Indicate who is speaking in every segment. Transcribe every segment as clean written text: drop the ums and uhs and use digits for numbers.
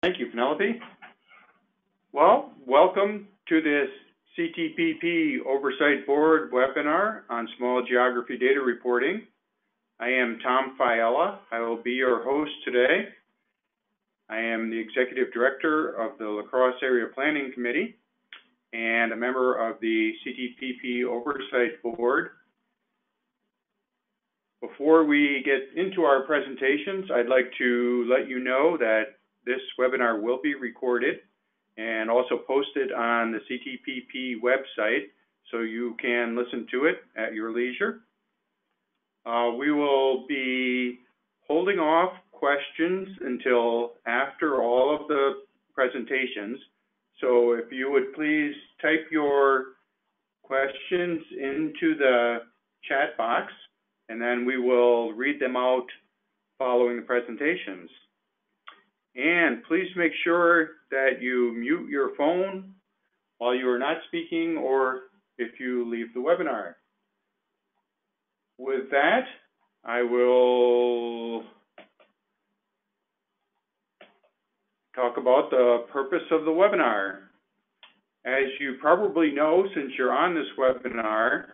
Speaker 1: Thank you, Penelope. Well, welcome to this CTPP Oversight Board webinar on small geography data reporting. I am Tom Fiala. I will be your host today. I am the Executive Director of the La Crosse Area Planning Committee and a member of the CTPP Oversight Board. Before we get into our presentations, I'd like to let you know that this webinar will be recorded and also posted on the CTPP website, so you can listen to it at your leisure. We will be holding off questions until after all of the presentations. So if you would please type your questions into the chat box, and then we will read them out following the presentations. And please make sure that you mute your phone while you are not speaking or if you leave the webinar. With that, I will talk about the purpose of the webinar. As you probably know, since you're on this webinar,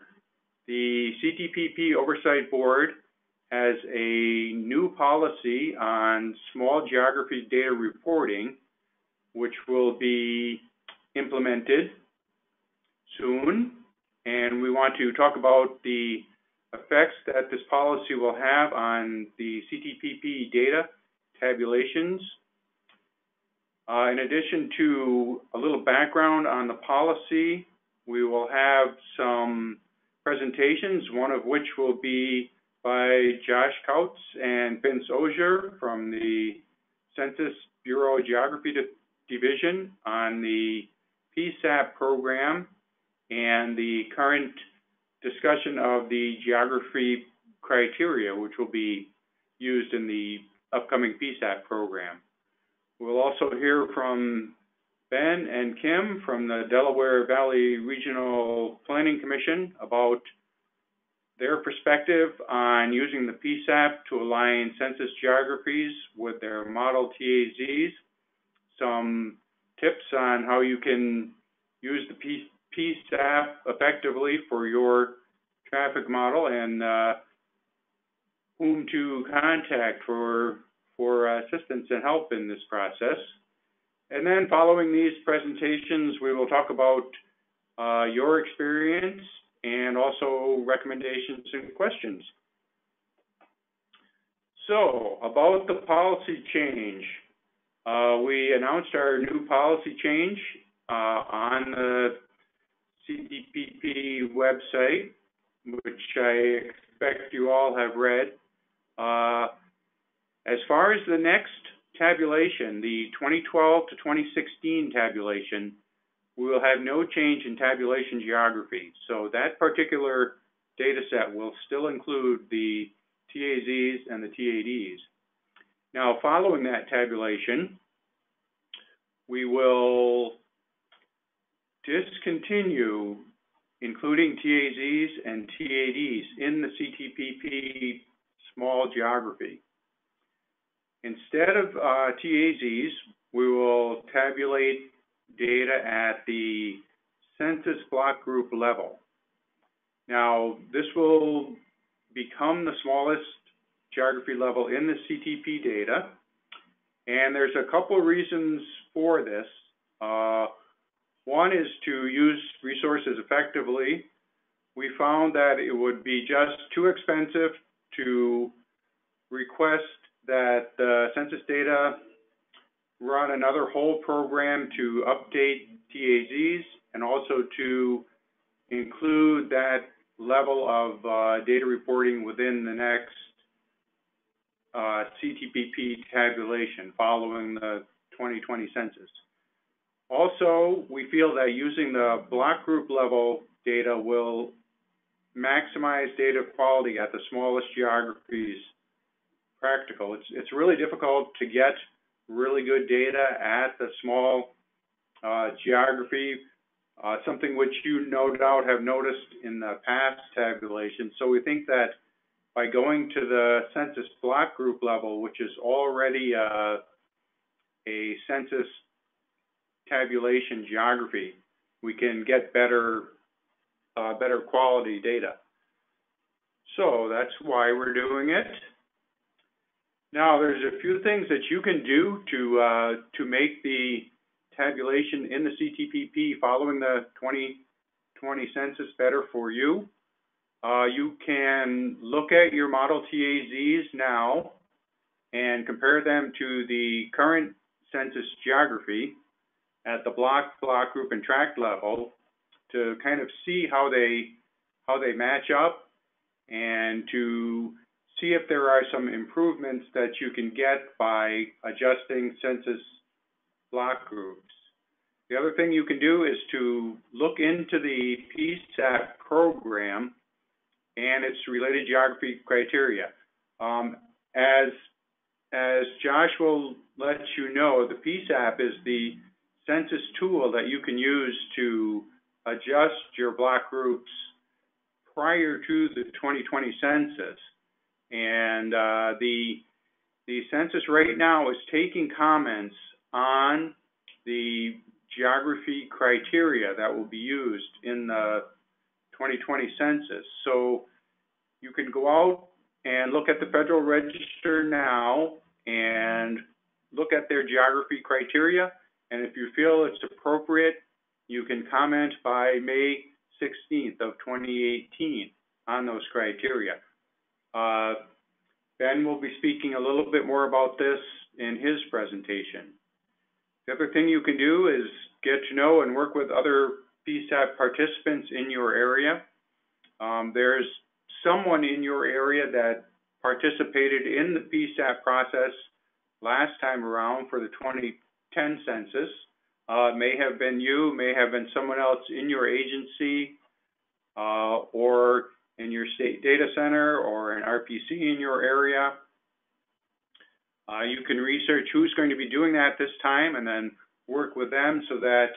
Speaker 1: the CTPP Oversight Board has a new policy on small geography data reporting, which will be implemented soon. And we want to talk about the effects that this policy will have on the CTPP data tabulations. In addition to a little background on the policy, we will have some presentations, one of which will be by Josh Kautz and Vince Ogier from the Census Bureau Geography Division on the PSAP program and the current discussion of the geography criteria, which will be used in the upcoming PSAP program. We'll also hear from Ben and Kim from the Delaware Valley Regional Planning Commission about their perspective on using the PSAP to align census geographies with their model TAZs, some tips on how you can use the PSAP effectively for your traffic model, and whom to contact for assistance and help in this process. And then following these presentations, we will talk about your experience and also recommendations and questions. So, about the policy change. We announced our new policy change on the CTPP website, which I expect you all have read. As far as the next tabulation, the 2012 to 2016 tabulation, we will have no change in tabulation geography. So that particular data set will still include the TAZs and the TADs. Now, following that tabulation, we will discontinue including TAZs and TADs in the CTPP small geography. Instead of TAZs, we will tabulate data at the census block group level. Now, this will become the smallest geography level in the CTP data, and there's a couple of reasons for this. One is to use resources effectively. We found that it would be just too expensive to request that the census data run another whole program to update TAZs and also to include that level of data reporting within the next CTPP tabulation following the 2020 census. Also, we feel that using the block group level data will maximize data quality at the smallest geographies practical. It's really difficult to get really good data at the small geography, something which you no doubt have noticed in the past tabulation. So we think that by going to the census block group level, which is already a census tabulation geography, we can get better quality data. So that's why we're doing it. Now, there's a few things that you can do to make the tabulation in the CTPP following the 2020 census better for you. You can look at your model TAZs now and compare them to the current census geography at the block group, and tract level to kind of see how they match up, and to see if there are some improvements that you can get by adjusting census block groups. The other thing you can do is to look into the PSAP program and its related geography criteria. As Josh will let you know, the PSAP is the census tool that you can use to adjust your block groups prior to the 2020 census. And the census right now is taking comments on the geography criteria that will be used in the 2020 census. So you can go out and look at the Federal Register now and look at their geography criteria. And if you feel it's appropriate, you can comment by May 16th of 2018 on those criteria. Ben will be speaking a little bit more about this in his presentation. The other thing you can do is get to know and work with other PSAP participants in your area. There's someone in your area that participated in the PSAP process last time around for the 2010 census. It may have been you, may have been someone else in your agency, or in your state data center, or an RPC in your area. You can research who's going to be doing that this time and then work with them so that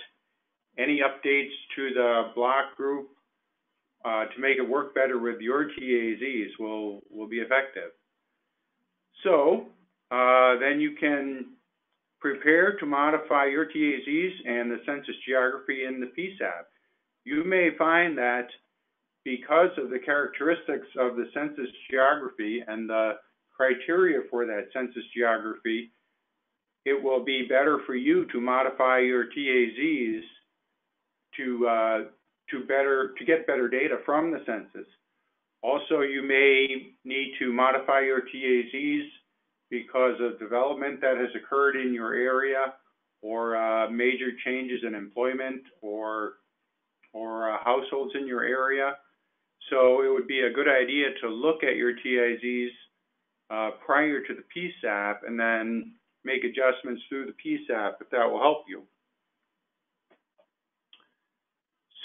Speaker 1: any updates to the block group to make it work better with your TAZs will be effective. So then you can prepare to modify your TAZs and the census geography in the PSAP. You may find that because of the characteristics of the census geography and the criteria for that census geography, it will be better for you to modify your TAZs to get better data from the census. Also, you may need to modify your TAZs because of development that has occurred in your area, or major changes in employment or households in your area. So it would be a good idea to look at your TAZs prior to the PSAP and then make adjustments through the PSAP if that will help you.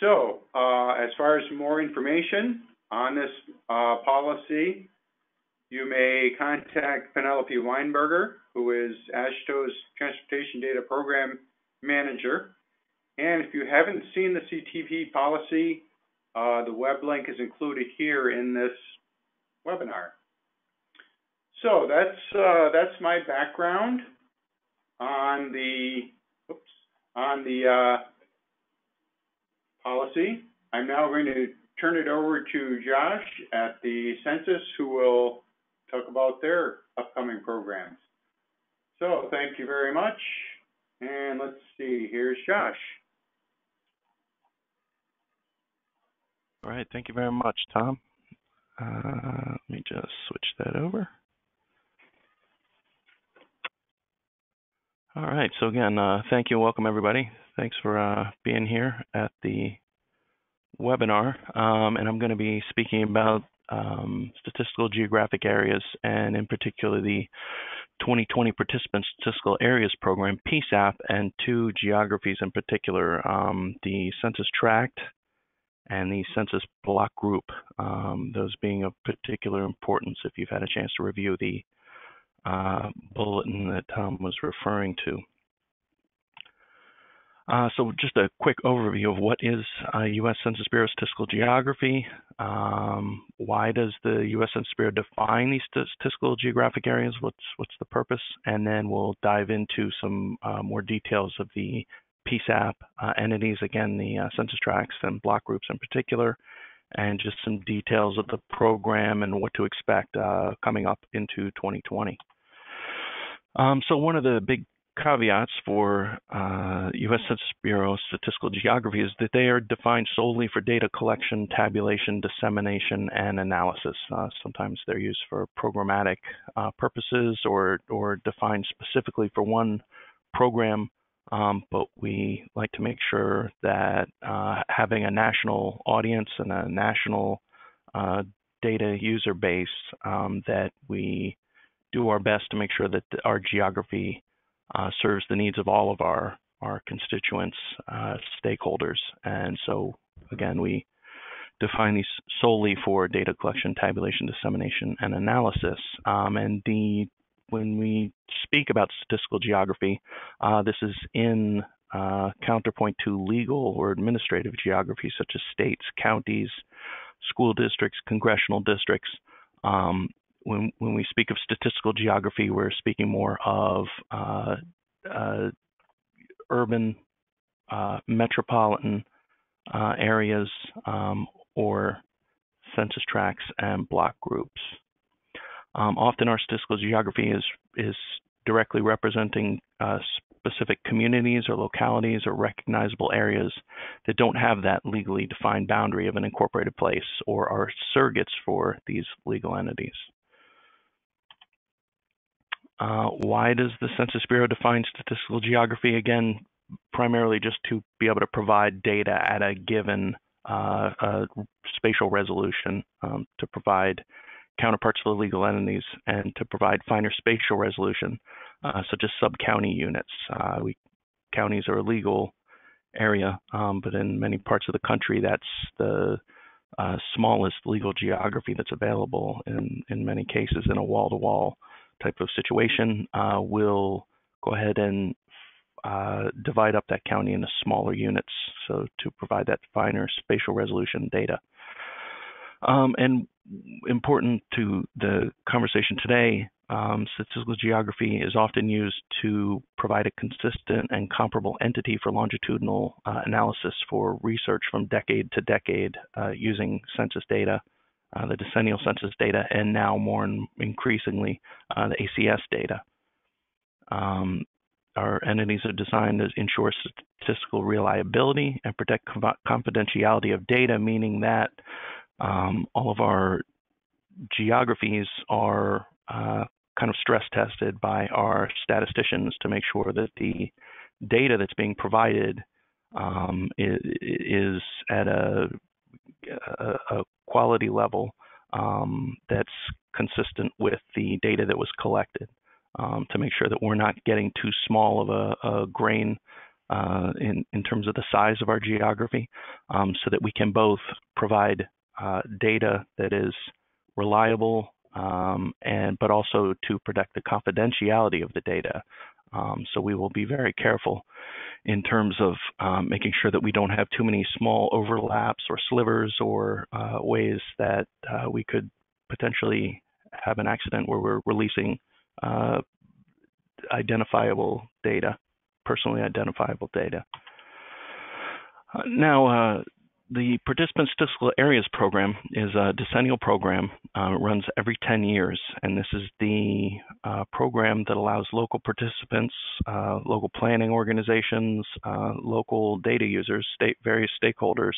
Speaker 1: So as far as more information on this policy, you may contact Penelope Weinberger, who is AASHTO's Transportation Data Program Manager. And if you haven't seen the CTP policy, the web link is included here in this webinar. So that's my background on the policy. I'm now going to turn it over to Josh at the Census, who will talk about their upcoming programs. So thank you very much. And let's see, here's Josh.
Speaker 2: All right, thank you very much, Tom. Let me just switch that over. All right, so again, thank you and welcome everybody. Thanks for being here at the webinar. And I'm going to be speaking about statistical geographic areas, and in particular the 2020 Participant Statistical Areas Program, PSAP, and two geographies in particular, the Census Tract and the Census Block Group, those being of particular importance if you've had a chance to review the bulletin that Tom was referring to. So just a quick overview of what is U.S. Census Bureau statistical geography. Why does the U.S. Census Bureau define these statistical geographic areas? What's the purpose? And then we'll dive into some more details of the PSAP entities, again, the census tracts and block groups in particular, and just some details of the program and what to expect coming up into 2020. So one of the big caveats for U.S. Census Bureau statistical geography is that they are defined solely for data collection, tabulation, dissemination, and analysis. Sometimes they're used for programmatic purposes or defined specifically for one program, but we like to make sure that having a national audience and a national data user base, that we do our best to make sure that our geography serves the needs of all of our constituents, stakeholders. And so, again, we define these solely for data collection, tabulation, dissemination, and analysis. When we speak about statistical geography, this is in counterpoint to legal or administrative geography, such as states, counties, school districts, congressional districts. When we speak of statistical geography, we're speaking more of urban, metropolitan areas, or census tracts and block groups. Often our statistical geography is directly representing specific communities or localities or recognizable areas that don't have that legally defined boundary of an incorporated place or are surrogates for these legal entities. Why does the Census Bureau define statistical geography? Again, primarily just to be able to provide data at a given spatial resolution, to provide counterparts for the legal entities, and to provide finer spatial resolution, such as sub-county units. Counties are a legal area, but in many parts of the country, that's the smallest legal geography that's available. In many cases, in a wall-to-wall type of situation, we'll go ahead and divide up that county into smaller units, so to provide that finer spatial resolution data. And important to the conversation today, statistical geography is often used to provide a consistent and comparable entity for longitudinal analysis for research from decade to decade using census data, the decennial census data, and now more increasingly the ACS data. Our entities are designed to ensure statistical reliability and protect confidentiality of data, meaning that all of our geographies are kind of stress tested by our statisticians to make sure that the data that's being provided is at a quality level that's consistent with the data that was collected, to make sure that we're not getting too small of a grain in terms of the size of our geography, so that we can both provide data that is reliable, but also to protect the confidentiality of the data. So we will be very careful in terms of making sure that we don't have too many small overlaps or slivers or ways that we could potentially have an accident where we're releasing identifiable data, personally identifiable data. Now, the Participant Statistical Areas Program is a decennial program. It runs every 10 years, and this is the program that allows local participants, local planning organizations, local data users, various stakeholders,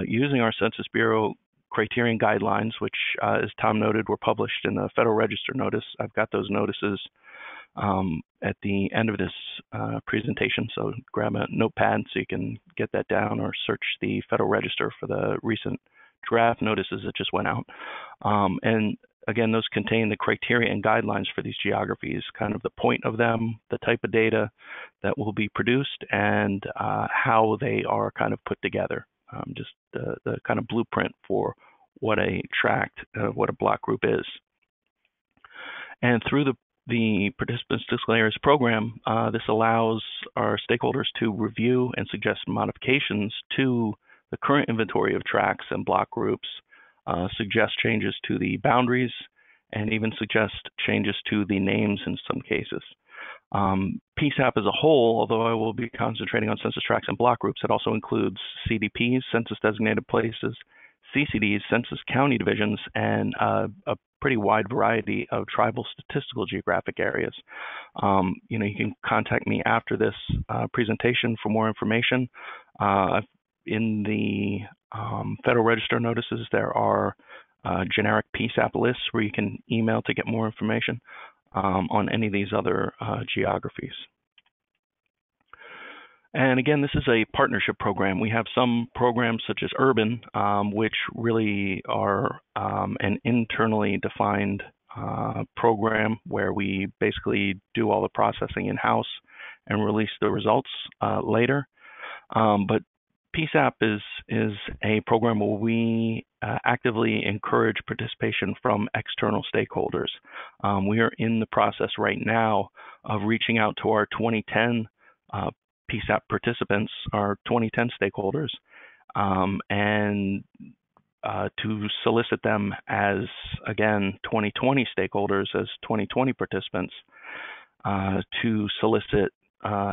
Speaker 2: using our Census Bureau criterion guidelines, which, as Tom noted, were published in the Federal Register notice. I've got those notices at the end of this presentation, so grab a notepad so you can get that down, or search the Federal Register for the recent draft notices that just went out. And again, those contain the criteria and guidelines for these geographies, kind of the point of them, the type of data that will be produced, and how they are kind of put together, just the kind of blueprint for what a tract, what a block group is. And through the the Participant Statistical Areas program, this allows our stakeholders to review and suggest modifications to the current inventory of tracts and block groups, suggest changes to the boundaries, and even suggest changes to the names in some cases. PSAP as a whole, although I will be concentrating on census tracts and block groups, it also includes CDPs, census designated places, CCDs, census county divisions, and a pretty wide variety of tribal statistical geographic areas. You can contact me after this presentation for more information. In the Federal Register notices, there are generic PSAP lists where you can email to get more information on any of these other geographies. And again, this is a partnership program. We have some programs such as Urban, which really are an internally defined program where we basically do all the processing in-house and release the results later. But PSAP is a program where we actively encourage participation from external stakeholders. We are in the process right now of reaching out to our 2010 PSAP participants, our 2010 stakeholders, and to solicit them as, again, 2020 stakeholders, as 2020 participants, to solicit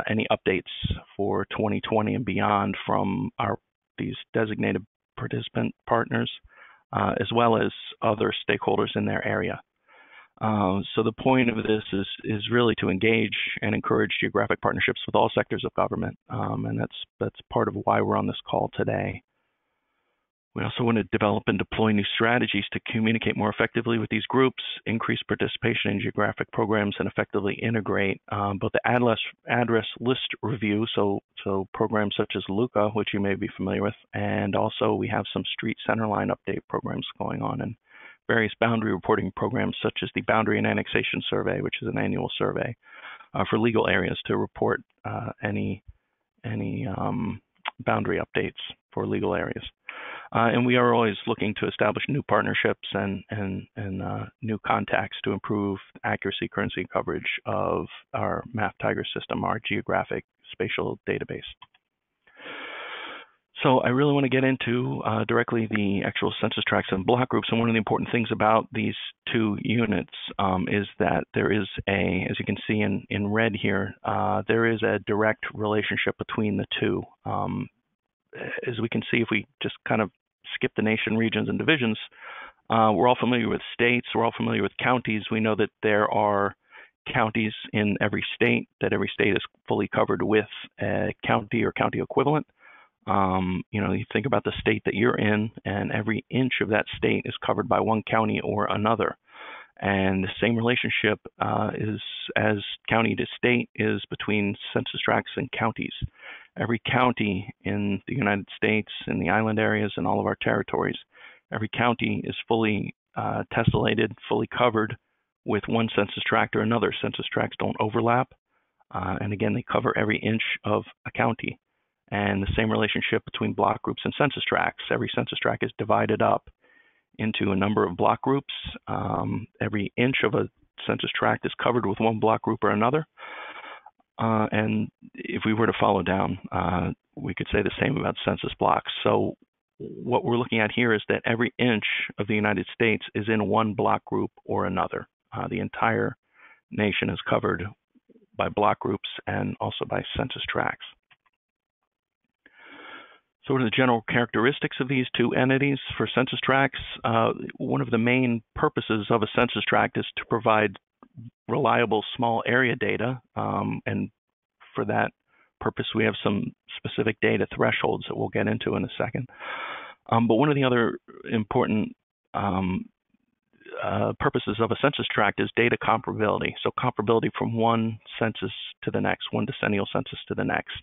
Speaker 2: any updates for 2020 and beyond from these designated participant partners, as well as other stakeholders in their area. So the point of this is really to engage and encourage geographic partnerships with all sectors of government, and that's part of why we're on this call today. We also want to develop and deploy new strategies to communicate more effectively with these groups, increase participation in geographic programs, and effectively integrate both the address list review, so programs such as LUCA, which you may be familiar with, and also we have some street centerline update programs going on, and various boundary reporting programs such as the Boundary and Annexation Survey, which is an annual survey for legal areas to report any boundary updates for legal areas. And we are always looking to establish new partnerships and new contacts to improve accuracy, currency, and coverage of our MapTiger system, our geographic spatial database. So I really want to get into directly the actual census tracts and block groups. And one of the important things about these two units is that there is as you can see in red here, there is a direct relationship between the two. As we can see, if we just kind of skip the nation, regions, and divisions, we're all familiar with states, we're all familiar with counties. We know that there are counties in every state, that every state is fully covered with a county or county equivalent. You think about the state that you're in, and every inch of that state is covered by one county or another. And the same relationship is, as county to state, is between census tracts and counties. Every county in the United States, in the island areas, and all of our territories, every county is fully tessellated, fully covered with one census tract or another. Census tracts don't overlap. And again, they cover every inch of a county. And the same relationship between block groups and census tracts. Every census tract is divided up into a number of block groups. Every inch of a census tract is covered with one block group or another. And if we were to follow down, we could say the same about census blocks. So what we're looking at here is that every inch of the United States is in one block group or another. The entire nation is covered by block groups and also by census tracts. So what are the general characteristics of these two entities for census tracts? One of the main purposes of a census tract is to provide reliable small area data, and for that purpose we have some specific data thresholds that we'll get into in a second. But one of the other important purposes of a census tract is data comparability. So comparability from one census to the next, one decennial census to the next.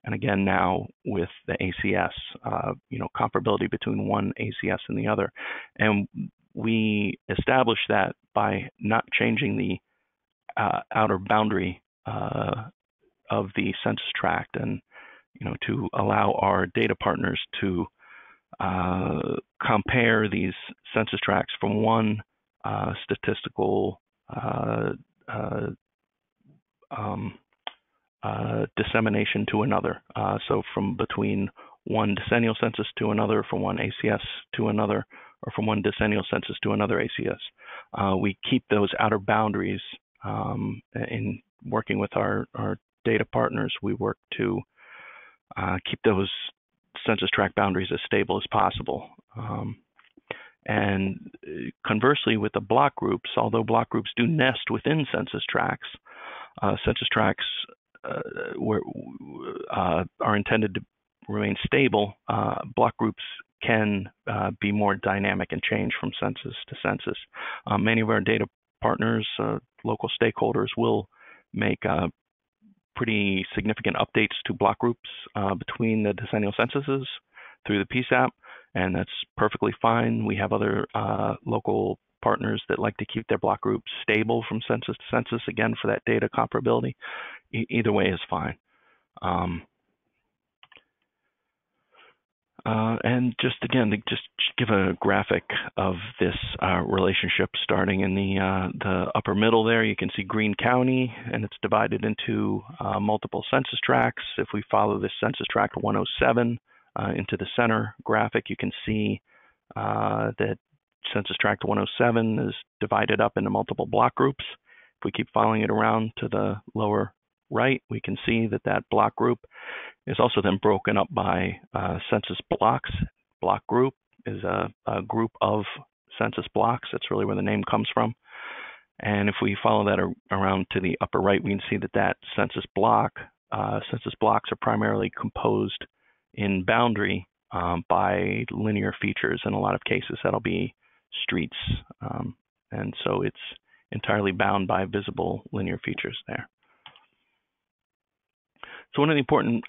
Speaker 2: And again, now with the ACS, comparability between one ACS and the other. And we establish that by not changing the outer boundary of the census tract, and to allow our data partners to compare these census tracts from one statistical dissemination to another. So from between one decennial census to another, from one ACS to another, or from one decennial census to another ACS. We keep those outer boundaries in working with our data partners. We work to keep those census tract boundaries as stable as possible. And conversely, with the block groups, although block groups do nest within census tracts are intended to remain stable. Block groups can be more dynamic and change from census to census. Many of our data partners, local stakeholders, will make pretty significant updates to block groups between the decennial censuses through the PSAP, and that's perfectly fine. We have other local partners that like to keep their block groups stable from census to census, again, for that data comparability. Either way is fine. And just again, to just give a graphic of this relationship, starting in the upper middle there, you can see Greene County, and it's divided into multiple census tracts. If we follow this census tract 107 into the center graphic, you can see that census tract 107 is divided up into multiple block groups. If we keep following it around to the lower right, we can see that that block group is also then broken up by census blocks. Block group is a group of census blocks. That's really where the name comes from. And if we follow that around to the upper right, we can see that that census blocks are primarily composed in boundary by linear features. In a lot of cases, that'll be streets. And so it's entirely bound by visible linear features there. So one of the important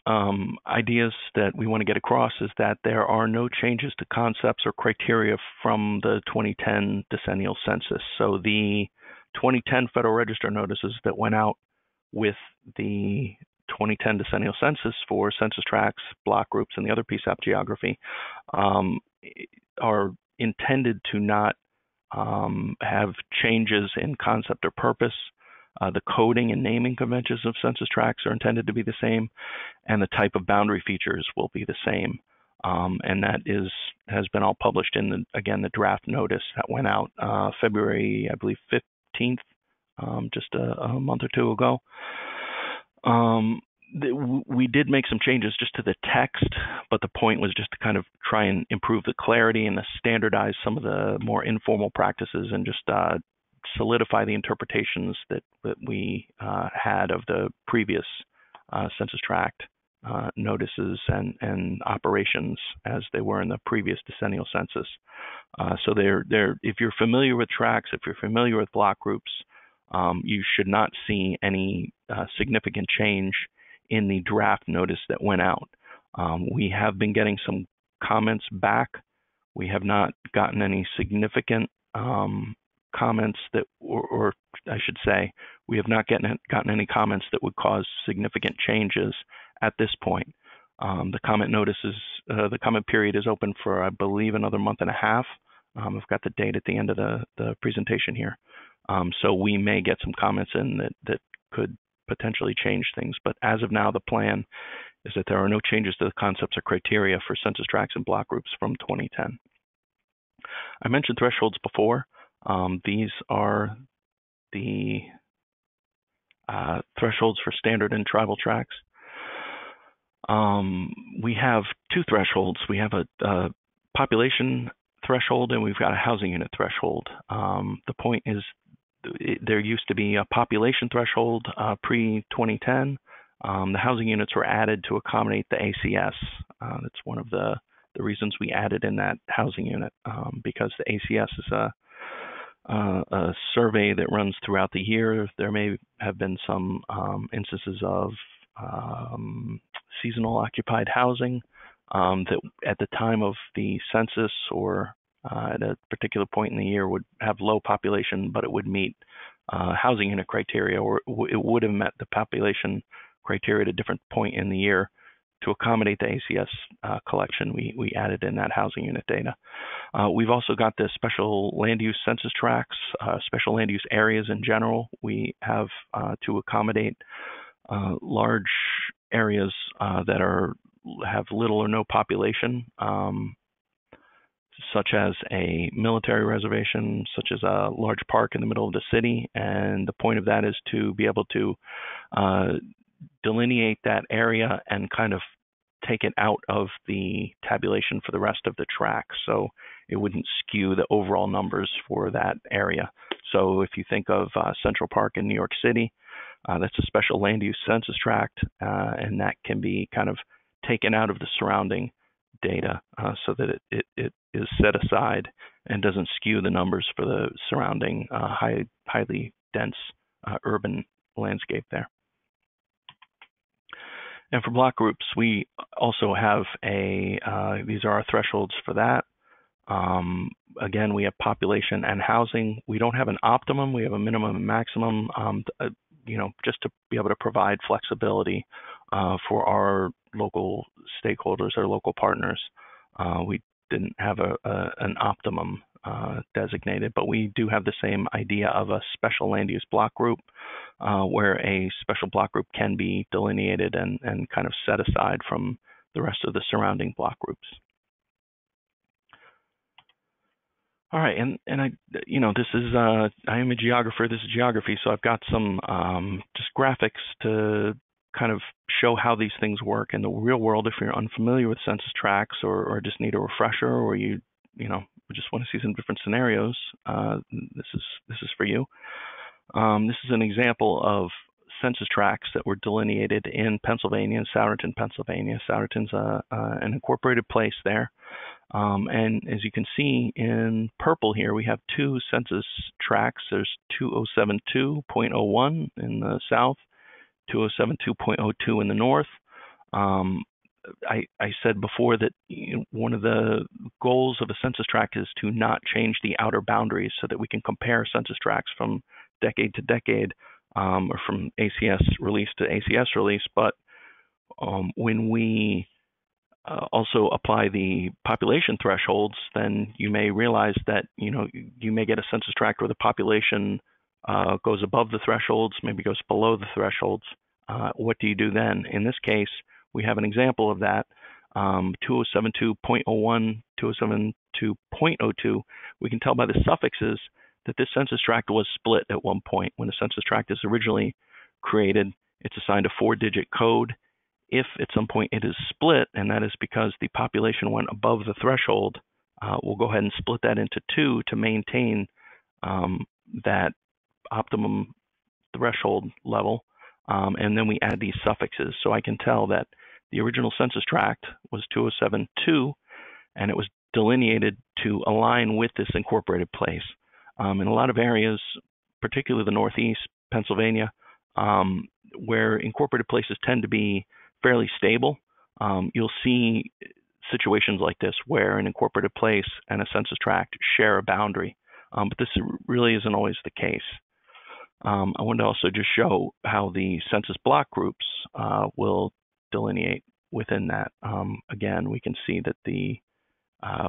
Speaker 2: ideas that we want to get across is that there are no changes to concepts or criteria from the 2010 decennial census. So the 2010 Federal Register notices that went out with the 2010 decennial census for census tracts, block groups, and the other PSAP geography are intended to not have changes in concept or purpose. The coding and naming conventions of census tracts are intended to be the same, and the type of boundary features will be the same. And that has been all published in, the draft notice that went out February, I believe, 15th, just a month or two ago. We did make some changes just to the text, but the point was just to kind of try and improve the clarity and to standardize some of the more informal practices and just solidify the interpretations that we had of the previous census tract notices and operations as they were in the previous decennial census. So if you're familiar with tracts, if you're familiar with block groups, you should not see any significant change in the draft notice that went out. We have been getting some comments back. We have not gotten any significant comments that, or I should say, we have not gotten any comments that would cause significant changes at this point. The comment notices, the comment period is open for, I believe, another month and a half. I've got the date at the end of the presentation here. So we may get some comments in that could potentially change things. But as of now, the plan is that there are no changes to the concepts or criteria for census tracts and block groups from 2010. I mentioned thresholds before. These are the thresholds for standard and tribal tracts. We have two thresholds. We have a population threshold and we've got a housing unit threshold. The point is there used to be a population threshold pre-2010. The housing units were added to accommodate the ACS. That's one of the reasons we added in that housing unit, because the ACS is a survey that runs throughout the year. There may have been some instances of seasonal occupied housing that at the time of the census or at a particular point in the year would have low population, but it would meet housing unit criteria, or it would have met the population criteria at a different point in the year to accommodate the ACS collection, we added in that housing unit data. We've also got the special land use census tracts, special land use areas in general. We have to accommodate large areas that have little or no population, such as a military reservation, such as a large park in the middle of the city. And the point of that is to be able to delineate that area and kind of take it out of the tabulation for the rest of the track, so it wouldn't skew the overall numbers for that area. So if you think of Central Park in New York City, that's a special land use census tract, and that can be kind of taken out of the surrounding data so that it is set aside and doesn't skew the numbers for the surrounding highly dense urban landscape there. And for block groups, we also have these are our thresholds for that. Again, we have population and housing. We don't have an optimum, we have a minimum and maximum, just to be able to provide flexibility for our local stakeholders, our local partners. We didn't have an optimum designated, but we do have the same idea of a special land use block group, where a special block group can be delineated and kind of set aside from the rest of the surrounding block groups. All right, and this is I am a geographer. This is geography, so I've got some just graphics to kind of show how these things work in the real world. If you're unfamiliar with census tracts or just need a refresher, or you just want to see some different scenarios, this is for you. This is an example of census tracts that were delineated in Pennsylvania, in Souderton, Pennsylvania. Souderton's an incorporated place there. And as you can see in purple here, we have two census tracts. There's 2072.01 in the south, 2072.02 in the north. I said before that one of the goals of a census tract is to not change the outer boundaries so that we can compare census tracts from decade to decade, or from ACS release to ACS release. But when we also apply the population thresholds, then you may realize that you may get a census tract where the population goes above the thresholds, maybe goes below the thresholds. What do you do then? In this case, we have an example of that. 2072.01, 2072.02. We can tell by the suffixes that this census tract was split at one point. When a census tract is originally created, it's assigned a 4-digit code. If at some point it is split, and that is because the population went above the threshold, we'll go ahead and split that into 2 to maintain that optimum threshold level. And then we add these suffixes. So I can tell that the original census tract was 2072, and it was delineated to align with this incorporated place. In a lot of areas, particularly the Northeast, Pennsylvania, where incorporated places tend to be fairly stable, you'll see situations like this where an incorporated place and a census tract share a boundary, but this really isn't always the case. I wanted to also just show how the census block groups will delineate within that. Again, we can see that the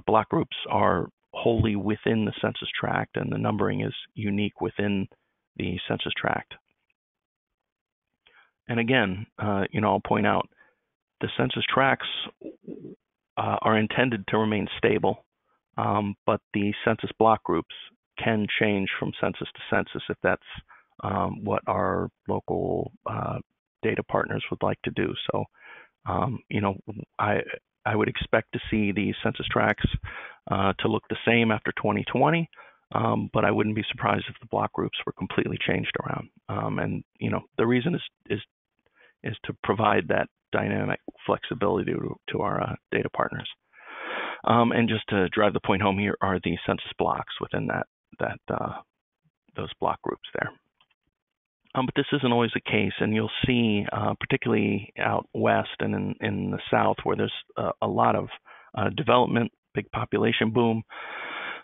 Speaker 2: block groups are wholly within the census tract, and the numbering is unique within the census tract. And again, I'll point out the census tracts are intended to remain stable, but the census block groups can change from census to census if that's what our local data partners would like to do. So, I would expect to see the census tracts to look the same after 2020, but I wouldn't be surprised if the block groups were completely changed around. And the reason is to provide that dynamic flexibility to our data partners. And just to drive the point home, here are the census blocks within those block groups there. But this isn't always the case, and you'll see, particularly out west and in the south, where there's a lot of development, big population boom,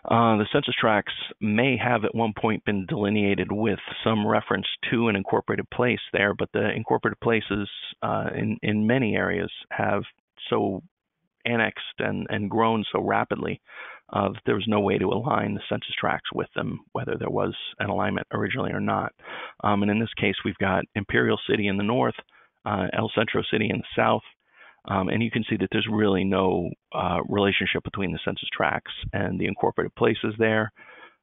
Speaker 2: The census tracts may have at one point been delineated with some reference to an incorporated place there, but the incorporated places in many areas have so annexed and grown so rapidly that there was no way to align the census tracts with them, whether there was an alignment originally or not. And in this case, we've got Imperial City in the north, El Centro City in the south, and you can see that there's really no relationship between the census tracts and the incorporated places there.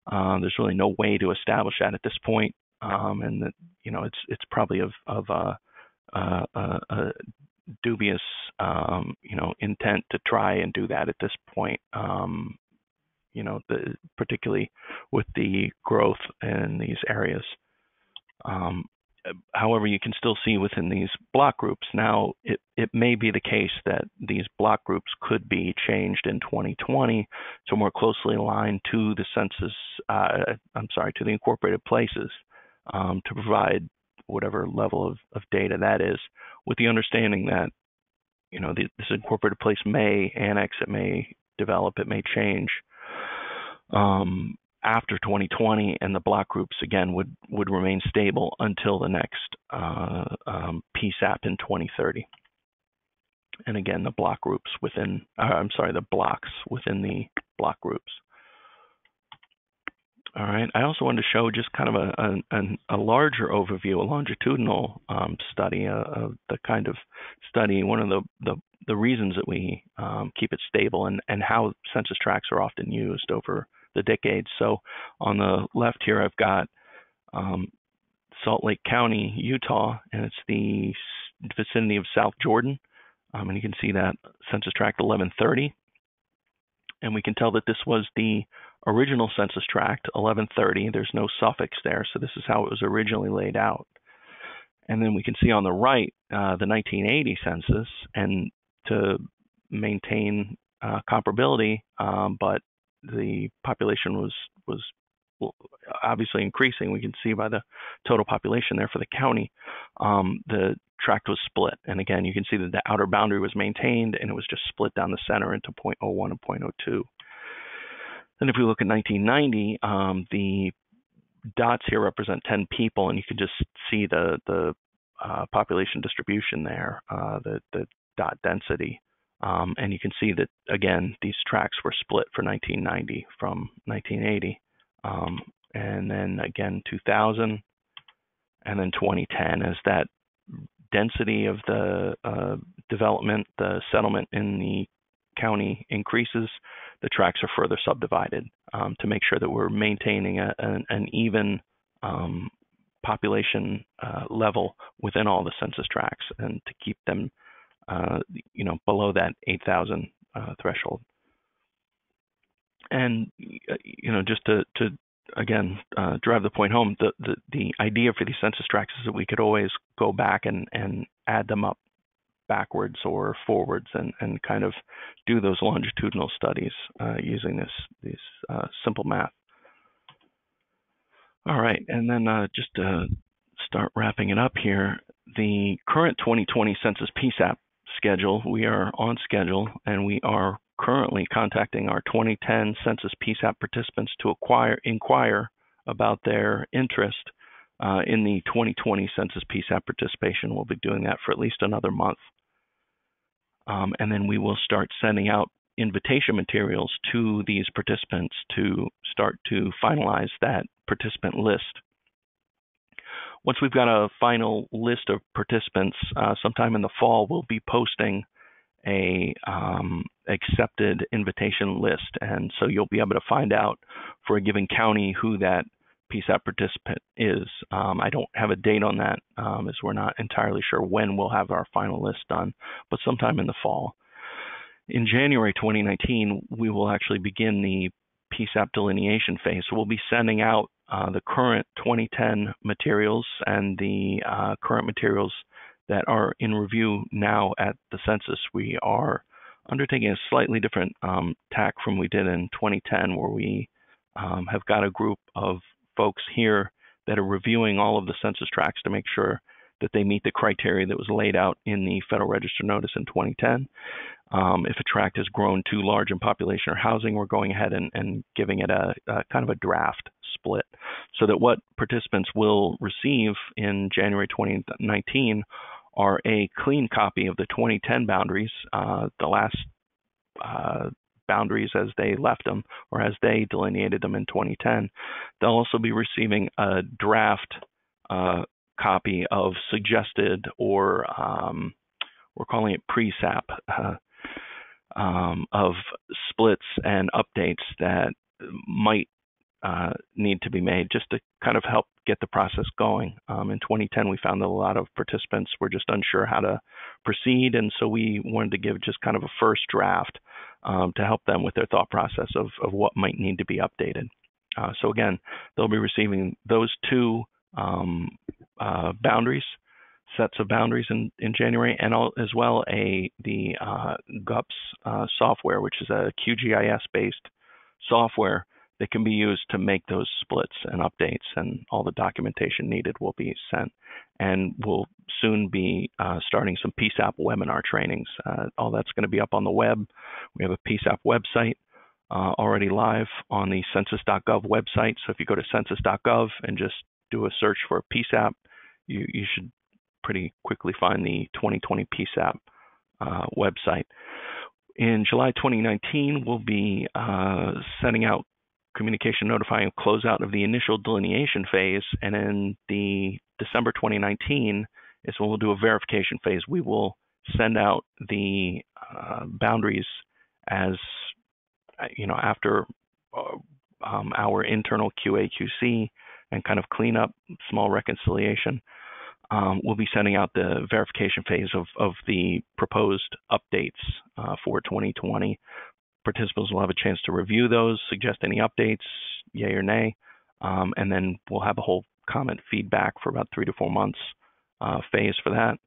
Speaker 2: There's really no way to establish that at this point, and that it's probably of a dubious intent to try and do that at this point. Particularly with the growth in these areas. However, you can still see within these block groups. Now, it may be the case that these block groups could be changed in 2020 to more closely align to the census, to the incorporated places to provide whatever level of data that is, with the understanding that, this incorporated place may annex, it may develop, it may change after 2020, and the block groups again would remain stable until the next PSAP in 2030. And again, the block groups within, the blocks within the block groups. All right. I also wanted to show just kind of a larger overview, a longitudinal study of the kind of study. One of the reasons that we keep it stable and how census tracts are often used over the decades. So on the left here, I've got Salt Lake County, Utah, and it's the vicinity of South Jordan. And you can see that census tract 1130. And we can tell that this was the original census tract, 1130. There's no suffix there, so this is how it was originally laid out. And then we can see on the right the 1980 census, and to maintain comparability, but the population was obviously increasing. We can see by the total population there for the county, the tract was split. And again, you can see that the outer boundary was maintained, and it was just split down the center into 0.01 and 0.02. Then if we look at 1990, the dots here represent 10 people, and you can just see the population distribution there, the dot density. And you can see that, again, these tracts were split for 1990 from 1980. And then again, 2000, and then 2010, as that density of the development, the settlement in the county increases, the tracts are further subdivided to make sure that we're maintaining an even population level within all the census tracts, and to keep them below that 8,000 threshold. And just to again drive the point home, the idea for these census tracts is that we could always go back and add them up backwards or forwards, and kind of do those longitudinal studies using this simple math. All right, and then just to start wrapping it up here, the current 2020 Census PSAP schedule, we are on schedule, and we are currently contacting our 2010 Census PSAP participants to inquire about their interest in the 2020 Census PSAP participation. We'll be doing that for at least another month. And then we will start sending out invitation materials to these participants to start to finalize that participant list. Once we've got a final list of participants, sometime in the fall, we'll be posting a accepted invitation list. And so you'll be able to find out for a given county who that PSAP participant is. I don't have a date on that, as we're not entirely sure when we'll have our final list done, but sometime in the fall. In January 2019, we will actually begin the PSAP delineation phase. So we'll be sending out the current 2010 materials and the current materials that are in review now at the census. We are undertaking a slightly different tack from we did in 2010, where we have got a group of folks here that are reviewing all of the census tracts to make sure that they meet the criteria that was laid out in the Federal Register notice in 2010. If a tract has grown too large in population or housing, we're going ahead and giving it a kind of a draft split, so that what participants will receive in January 2019 are a clean copy of the 2010 boundaries, the last boundaries as they left them or as they delineated them in 2010. They'll also be receiving a draft copy of suggested, or we're calling it PSAP, of splits and updates that might need to be made, just to kind of help get the process going. In 2010, we found that a lot of participants were just unsure how to proceed, and so we wanted to give just kind of a first draft to help them with their thought process of what might need to be updated. So again, they'll be receiving those two boundaries, sets of boundaries in January, and as well the GUPS software, which is a QGIS-based software that can be used to make those splits and updates, and all the documentation needed will be sent. And we'll soon be starting some PSAP webinar trainings. All that's going to be up on the web. We have a PSAP website already live on the census.gov website. So if you go to census.gov and just do a search for PSAP, you should pretty quickly find the 2020 PSAP website. In July 2019, we'll be sending out communication notifying closeout of the initial delineation phase, and in the December 2019 is when we'll do a verification phase. We will send out the boundaries as after our internal QA/QC and kind of cleanup, small reconciliation. We'll be sending out the verification phase of the proposed updates for 2020. Participants will have a chance to review those, suggest any updates, yay or nay, and then we'll have a whole comment feedback for about 3 to 4 months phase for that.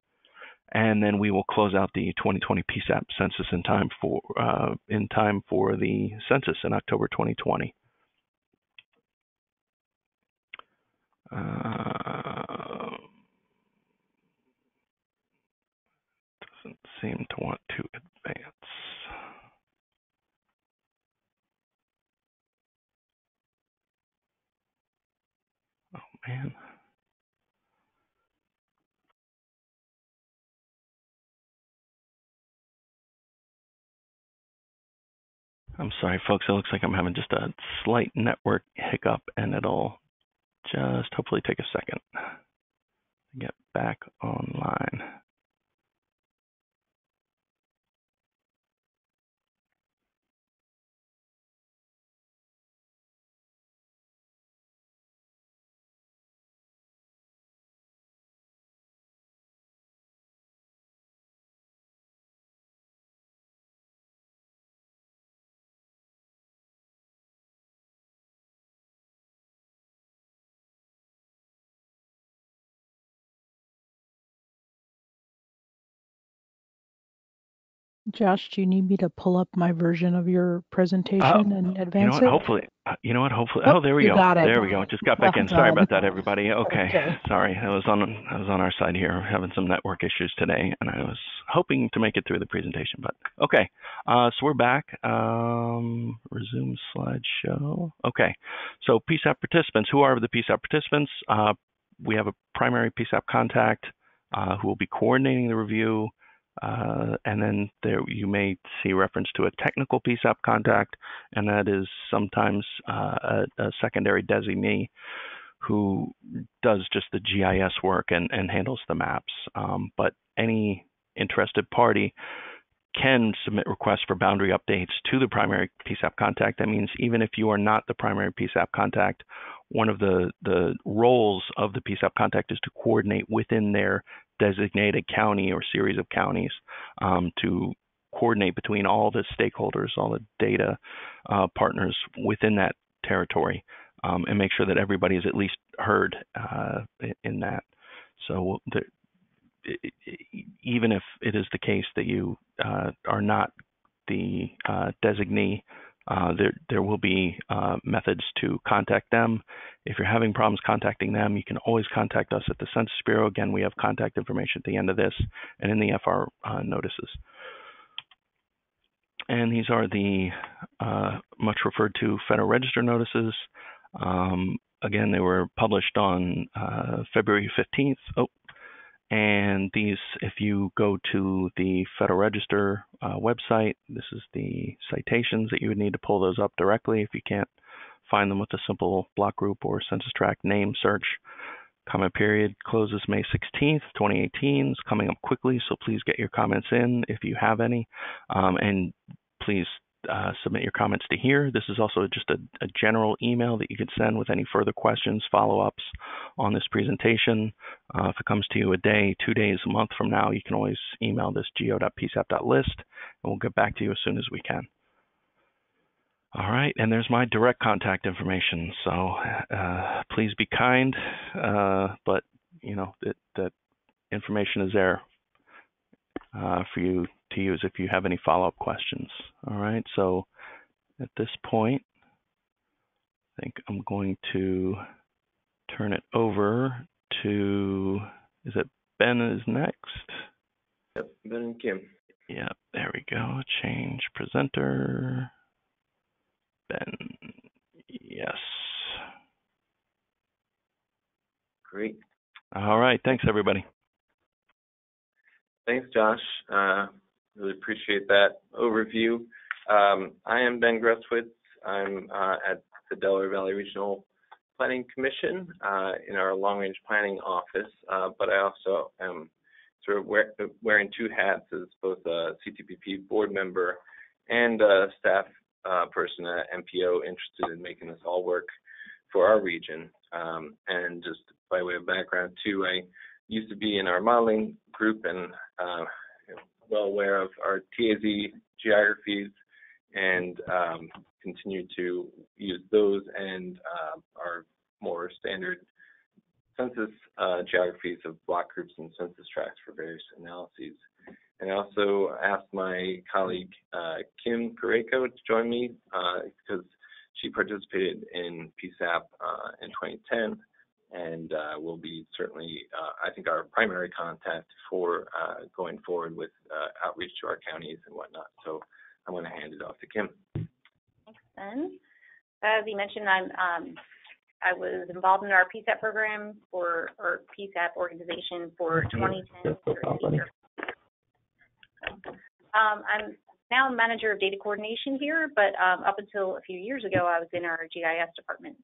Speaker 2: And then we will close out the 2020 PSAP census in time for the census in October 2020. Doesn't seem to want to advance. Oh man. I'm sorry, folks. It looks like I'm having just a slight network hiccup, and it'll just hopefully take a second to get back online.
Speaker 3: Josh, do you need me to pull up my version of your presentation and advance it?
Speaker 2: Hopefully. Oh, there we go.
Speaker 3: Got it.
Speaker 2: There we go. Just got back in. Sorry about that, everybody. Okay. Sorry. I was on our side here having some network issues today, and I was hoping to make it through the presentation, but okay. So we're back. Resume slideshow. Okay. So PSAP participants. Who are the PSAP participants? We have a primary PSAP contact who will be coordinating the review. And then there you may see reference to a technical PSAP contact, and that is sometimes a secondary designee who does just the GIS work and handles the maps. But any interested party can submit requests for boundary updates to the primary PSAP contact. That means even if you are not the primary PSAP contact, one of the roles of the PSAP contact is to coordinate within their designated county or series of counties to coordinate between all the stakeholders, all the data partners within that territory, and make sure that everybody is at least heard in that. So even if it is the case that you are not the designee, there will be methods to contact them. If you're having problems contacting them, you can always contact us at the Census Bureau. Again, we have contact information at the end of this and in the FR notices. and these are the much referred to Federal Register notices. Again, they were published on February 15th. And these, if you go to the Federal Register website, this is the citations that you would need to pull those up directly if you can't find them with a simple block group or census tract name search. Comment period closes May 16th, 2018. It's coming up quickly, so please get your comments in if you have any. And please submit your comments to here. This is also just a general email that you could send with any further questions, follow-ups on this presentation. If it comes to you a day, 2 days, a month from now, you can always email this go.psap.list, and we'll get back to you as soon as we can. All right, and there's my direct contact information. So please be kind, but you know that information is there for you to use if you have any follow-up questions. All right, so at this point, I think I'm going to turn it over to, is it Ben is next?
Speaker 4: Yep, Ben and Kim.
Speaker 2: Yep, there we go. Change presenter. Ben, yes.
Speaker 4: Great.
Speaker 2: All right, thanks everybody.
Speaker 4: Thanks, Josh. Really appreciate that overview. I am Ben Gresswitz. I'm at the Delaware Valley Regional Planning Commission in our long-range planning office, but I also am sort of wearing two hats as both a CTPP board member and a staff person at MPO interested in making this all work for our region. And just by way of background too, I used to be in our modeling group and well aware of our TAZ geographies and continue to use those and our more standard census geographies of block groups and census tracts for various analyses. And I also asked my colleague Kim Pareko to join me because she participated in PSAP in 2010 and will be certainly, I think, our primary contact for going forward with outreach to our counties and whatnot. So I'm going to hand it off to Kim.
Speaker 5: Thanks, Ben. As you mentioned, I was involved in our PSAP program or PSAP organization for 2010 through 8 I'm now manager of data coordination here, but up until a few years ago, I was in our GIS department.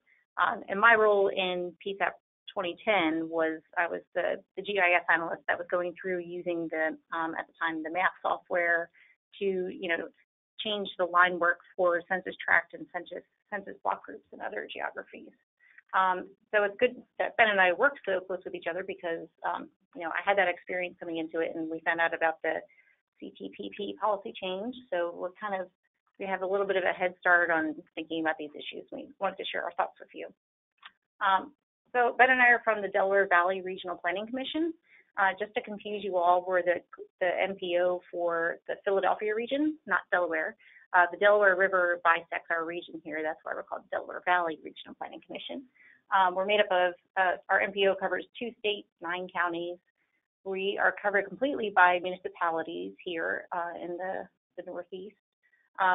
Speaker 5: And my role in PSAP 2010 was I was the GIS analyst that was going through using the at the time the math software to change the line work for census tract and census block groups and other geographies. So it's good that Ben and I worked so close with each other because I had that experience coming into it, and we found out about the CTPP policy change. So we have a little bit of a head start on thinking about these issues. We wanted to share our thoughts with you. So Ben and I are from the Delaware Valley Regional Planning Commission. Just to confuse you all, we're the MPO for the Philadelphia region, not Delaware. The Delaware River bisects our region here. That's why we're called Delaware Valley Regional Planning Commission. We're made up of, our MPO covers 2 states, 9 counties. We are covered completely by municipalities here in the Northeast.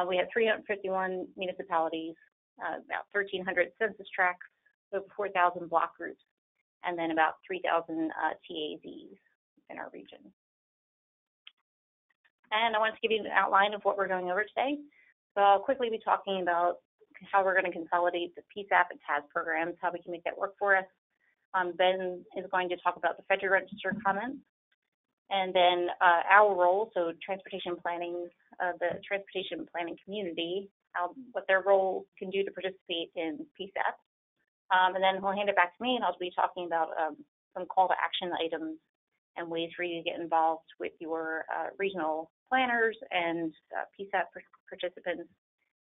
Speaker 5: We have 351 municipalities, about 1,300 census tracts, over 4,000 block groups, and then about 3,000 TAZs in our region. And I wanted to give you an outline of what we're going over today. So I'll quickly be talking about how we're going to consolidate the PSAP and TAZ programs, how we can make that work for us. Ben is going to talk about the Federal Register comments, and then our role, so transportation planning, the transportation planning community, what their role can do to participate in PSAP. And then he'll hand it back to me, and I'll be talking about some call to action items and ways for you to get involved with your regional planners and PSAP participants.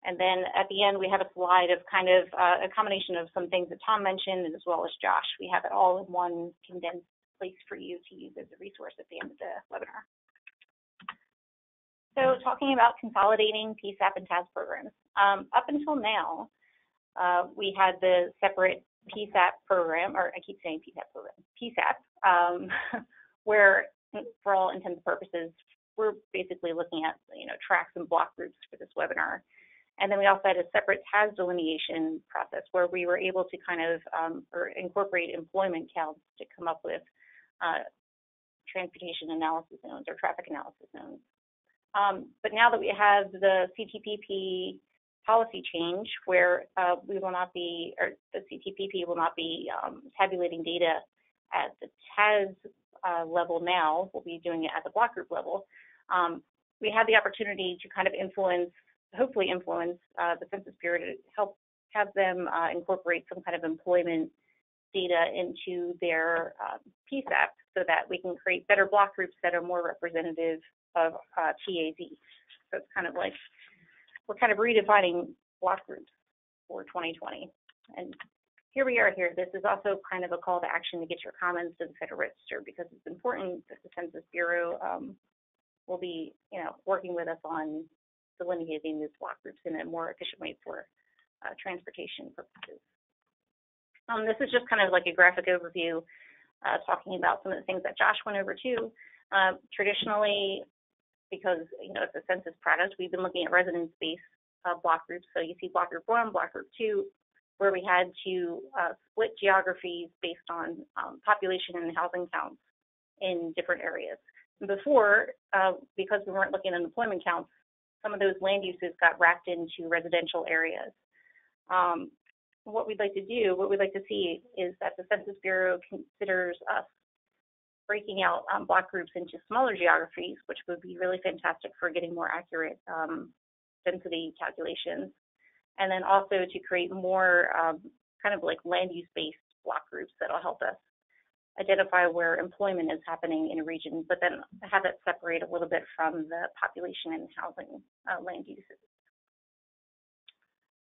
Speaker 5: And then at the end, we have a slide of kind of a combination of some things that Tom mentioned, and as well as Josh. We have it all in one condensed place for you to use as a resource at the end of the webinar. So talking about consolidating PSAP and TAZ programs. Up until now, we had the separate PSAP program, or I keep saying PSAP program, PSAP, where for all intents and purposes, we're basically looking at, tracts and block groups for this webinar. And then we also had a separate TAZ delineation process where we were able to kind of or incorporate employment counts to come up with transportation analysis zones or traffic analysis zones. But now that we have the CTPP policy change where we will not be, or the CTPP will not be tabulating data at the TAZ level now, we'll be doing it at the block group level. We have the opportunity to kind of hopefully influence the Census Bureau to help have them incorporate some kind of employment data into their PSAP so that we can create better block groups that are more representative of TAZ. So it's kind of like we're kind of redefining block groups for 2020. And here we are here. This is also kind of a call to action to get your comments to the Federal Register because it's important that the Census Bureau will be, working with us on delineating these block groups in a more efficient way for transportation purposes. This is just kind of like a graphic overview talking about some of the things that Josh went over too. Traditionally, because it's a census product, we've been looking at residence-based block groups. So you see block group 1, block group 2, where we had to split geographies based on population and housing counts in different areas. And before, because we weren't looking at employment counts, some of those land uses got wrapped into residential areas. What we'd like to see is that the Census Bureau considers us breaking out block groups into smaller geographies, which would be really fantastic for getting more accurate density calculations. And then also to create more kind of like land use based block groups that'll help us identify where employment is happening in a region, but then have it separate a little bit from the population and housing land uses.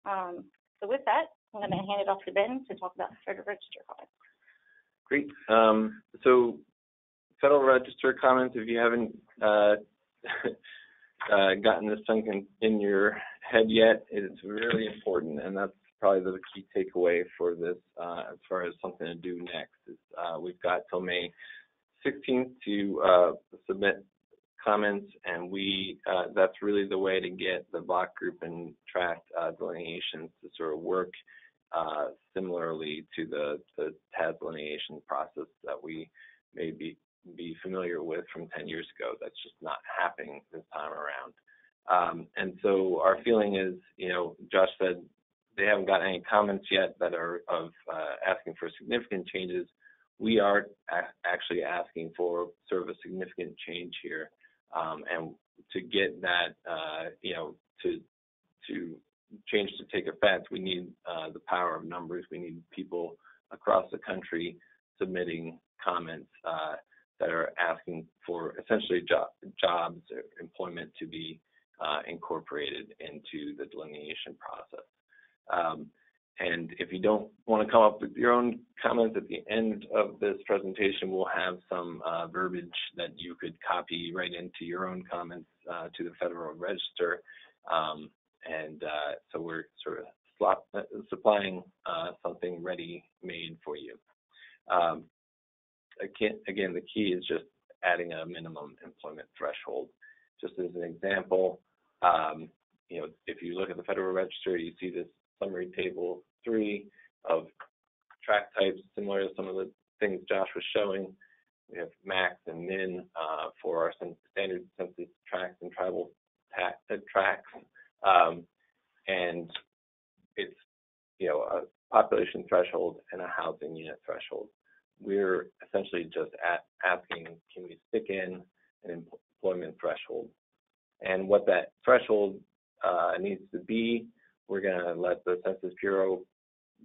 Speaker 5: So with that, I'm going to hand it off to Ben to talk about the Federal Register comments.
Speaker 4: Great. So Federal Register comments, if you haven't gotten this sunk in your head yet, it's really important, and that's probably the key takeaway for this as far as something to do next. Is, we've got till May 16th to submit comments, and that's really the way to get the block group and tract delineations to sort of work similarly to the TAZ delineation process that we may be familiar with from 10 years ago. That's just not happening this time around. And so our feeling is, Josh said they haven't got any comments yet that are of asking for significant changes. We are actually asking for sort of a significant change here. And to get that, to change to take effect, we need the power of numbers. We need people across the country submitting comments that are asking for essentially jobs or employment to be incorporated into the delineation process. And if you don't want to come up with your own comments at the end of this presentation, we'll have some verbiage that you could copy right into your own comments to the Federal Register. So we're sort of supplying something ready-made for you. Again, the key is just adding a minimum employment threshold. Just as an example, if you look at the Federal Register, you see this summary table 3 of tract types, similar to some of the things Josh was showing. We have max and min for our standard census tracts and tribal tracts. And it's, a population threshold and a housing unit threshold. We're essentially just asking, can we stick in an employment threshold? And what that threshold needs to be, we're going to let the Census Bureau,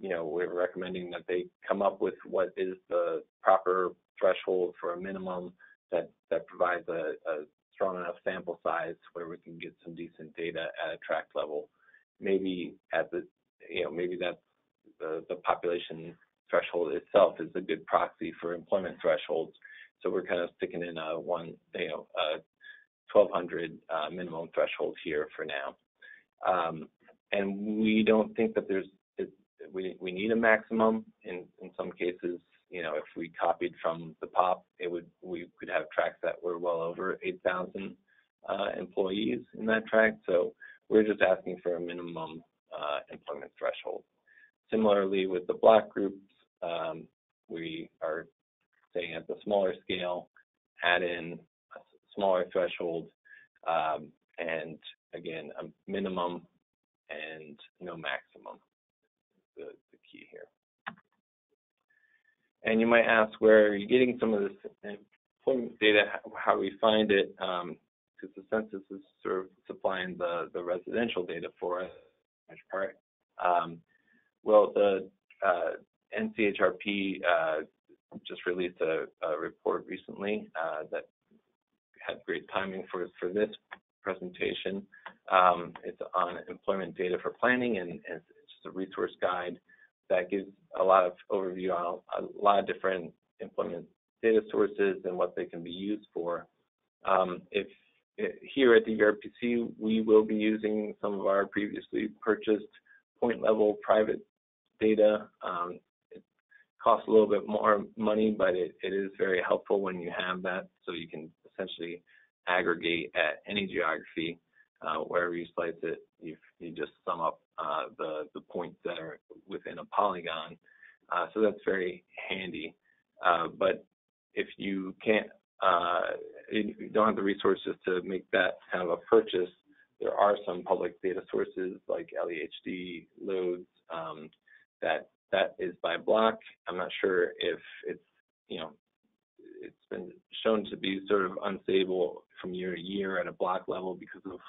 Speaker 4: we're recommending that they come up with what is the proper threshold for a minimum that provides a strong enough sample size where we can get some decent data at a tract level. Maybe at the, maybe that's the population threshold itself is a good proxy for employment thresholds. So we're kind of sticking in a 1,200 minimum threshold here for now. And we don't think that we need a maximum. In some cases, if we copied from the POP, we could have tracts that were well over 8,000. employees in that tract. So we're just asking for a minimum employment threshold. Similarly, with the block groups, we are saying at the smaller scale, add in a smaller threshold, and again, a minimum and no maximum, the key here. And you might ask, where are you getting some of this employment data, how we find it, because the census is sort of supplying the residential data for us, in large part. Well, the NCHRP just released a report recently that had great timing for this presentation. It's on employment data for planning, and it's just a resource guide that gives a lot of overview on a lot of different employment data sources and what they can be used for. Here at the URPC, we will be using some of our previously purchased point level private data. It costs a little bit more money, but it is very helpful when you have that, so you can essentially aggregate at any geography. Wherever you slice it, you just sum up the points that are within a polygon. So that's very handy. But if you can't, if you don't have the resources to make that kind of a purchase, there are some public data sources like LEHD, loads, that is by block. I'm not sure if it's, it's been shown to be sort of unstable from year to year at a block level because of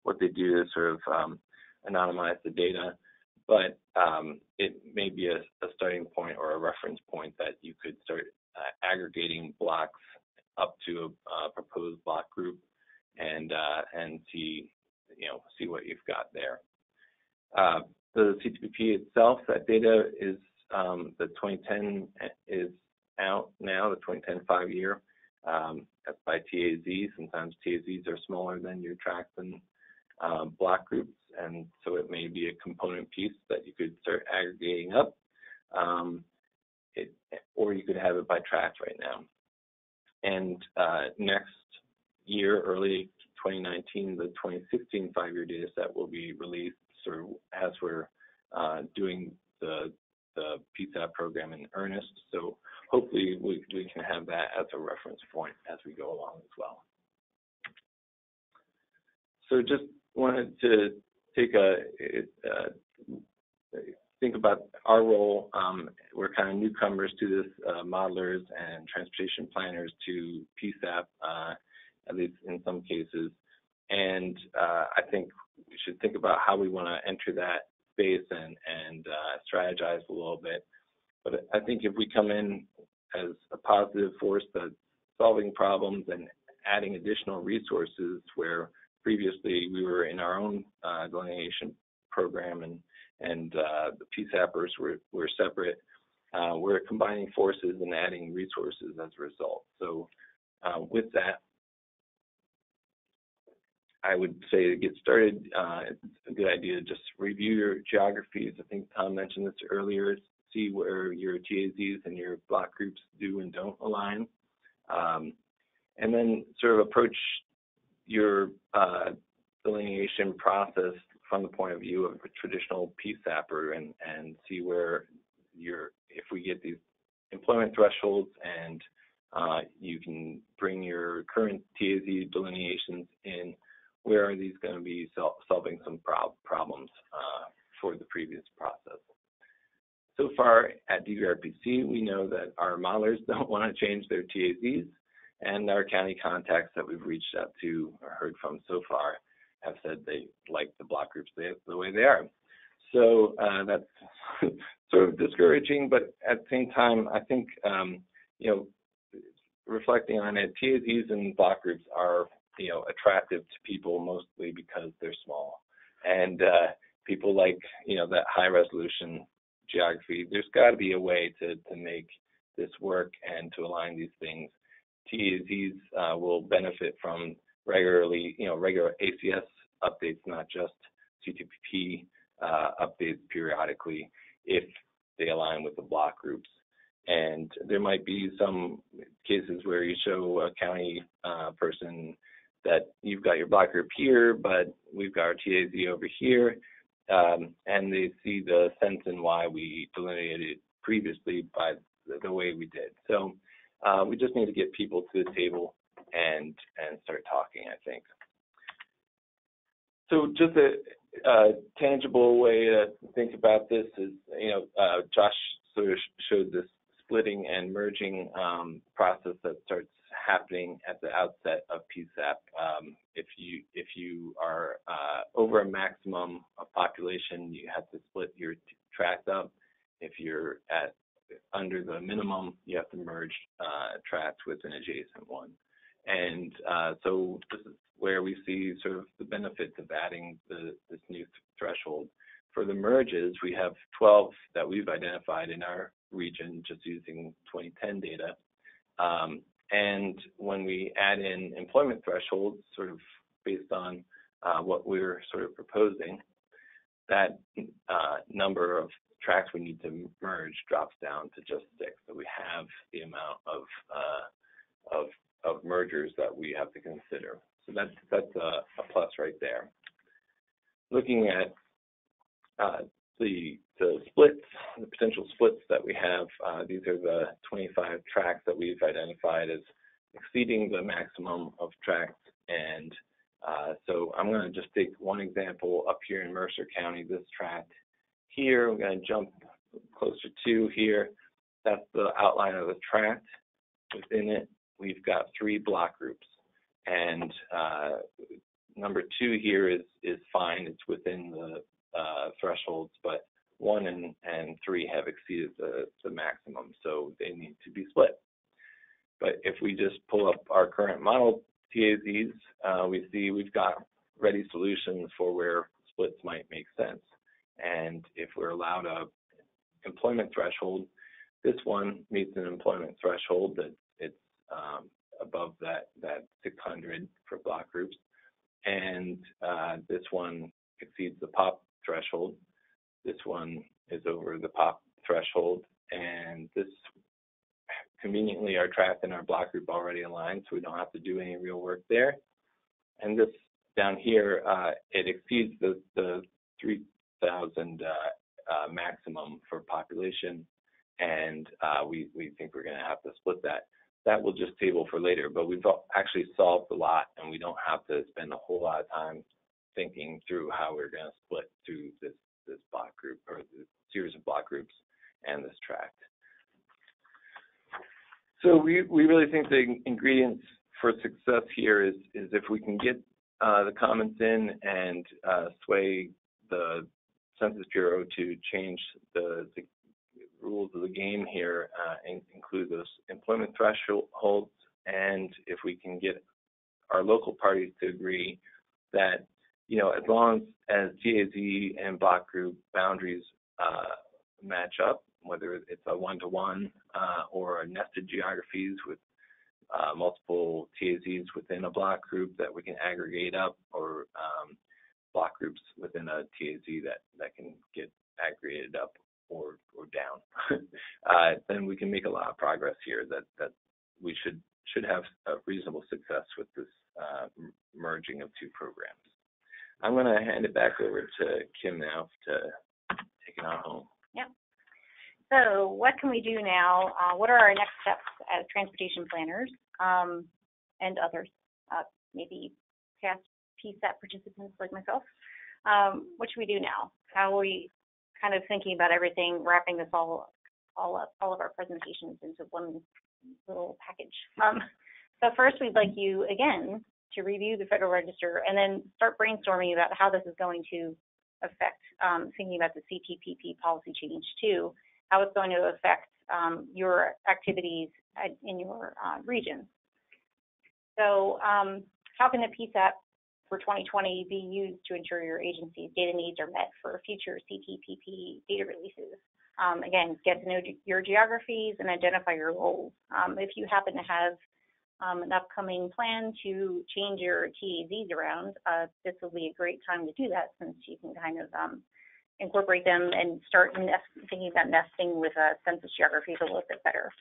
Speaker 4: what they do to sort of anonymize the data. But it may be a starting point or a reference point that you could start aggregating blocks up to a proposed block group and see what you've got there. The CTPP itself, that data is the 2010 is out now, the 2010 5-year. That's by TAZ. Sometimes TAZs are smaller than your tracts and block groups, and so it may be a component piece that you could start aggregating up, or you could have it by tract right now. And next year, early 2019, the 2016 5-year data set will be released sort of as we're doing the PSAP program in earnest. So hopefully we can have that as a reference point as we go along as well. So just wanted to take think about our role. We're kind of newcomers to this, modelers and transportation planners to PSAP, at least in some cases. And I think we should think about how we want to enter that space and strategize a little bit. But I think if we come in as a positive force that's solving problems and adding additional resources where previously we were in our own delineation program and the PSAPers were separate, we're combining forces and adding resources as a result. So with that, I would say to get started, it's a good idea to just review your geographies. I think Tom mentioned this earlier. See where your TAZs and your block groups do and don't align. And then sort of approach your delineation process from the point of view of a traditional PSAPer and see where if we get these employment thresholds and you can bring your current TAZ delineations in, where are these going to be solving some problems for the previous process. So far at DVRPC, we know that our modelers don't want to change their TAZs, and our county contacts that we've reached out to or heard from so far have said they like the block groups the way they are. So that's sort of discouraging, but at the same time, I think, reflecting on it, TAZs and block groups are, attractive to people mostly because they're small. And people like, that high resolution geography. There's got to be a way to make this work and to align these things. TAZs will benefit from regular ACS updates, not just CTPP updates periodically if they align with the block groups. And there might be some cases where you show a county person that you've got your block group here, but we've got our TAZ over here, and they see the sense in why we delineated previously by the way we did. So we just need to get people to the table and start talking, I think. So just a tangible way to think about this is, Josh sort of showed this splitting and merging process that starts happening at the outset of PSAP. If you are over a maximum of population, you have to split your tract up. If you're under the minimum, you have to merge tracts with an adjacent one. And so this is where we see sort of the benefits of adding this new threshold. For the merges, we have 12 that we've identified in our region just using 2010 data. And when we add in employment thresholds, sort of based on what we're sort of proposing, that number of tracts we need to merge drops down to just 6. So we have the amount of mergers that we have to consider. So that's a plus right there. Looking at the splits, the potential splits that we have, these are the 25 tracts that we've identified as exceeding the maximum of tracts. And so I'm going to just take one example up here in Mercer County, this tract here. I'm going to jump closer to here. That's the outline of the tract. Within it, we've got 3 block groups. And number 2 here is fine. It's within the thresholds, but 1 and 3 have exceeded the maximum, so they need to be split. But if we just pull up our current model TAZs, we see we've got ready solutions for where splits might make sense. And if we're allowed a employment threshold, this one meets an employment threshold that it's above that 600 for block groups, and this one exceeds the POP threshold. This one is over the POP threshold, and this conveniently our tract and our block group already aligned, so we don't have to do any real work there. And this down here, it exceeds the 3,000 maximum for population, and we think we're going to have to split that. That will just table for later, but we've actually solved a lot, and we don't have to spend a whole lot of time thinking through how we're going to split through this block group or the series of block groups and this tract. So we really think the ingredients for success here is if we can get the comments in and sway the Census Bureau to change the rules of the game here, and include those employment thresholds, and if we can get our local parties to agree that, as long as TAZ and block group boundaries match up, whether it's a one-to-one or nested geographies with multiple TAZs within a block group that we can aggregate up, or block groups within a TAZ that can get aggregated up or down, then we can make a lot of progress here that we should have a reasonable success with this merging of 2 programs. I'm going to hand it back over to Kim now to take it on home.
Speaker 5: Yep. So what can we do now? What are our next steps as transportation planners and others, maybe past PSAP participants like myself? What should we do now? How are we kind of thinking about everything, wrapping this all up, all of our presentations into one little package? So first, we'd like you, again, to review the Federal Register and then start brainstorming about how this is going to affect, thinking about the CTPP policy change too, how it's going to affect your activities in your region. So how can the PSAP for 2020 be used to ensure your agency's data needs are met for future CTPP data releases? Again, get to know your geographies and identify your goals. If you happen to have an upcoming plan to change your TAZs around, this will be a great time to do that, since you can kind of incorporate them and start thinking about nesting with census geographies a little bit better.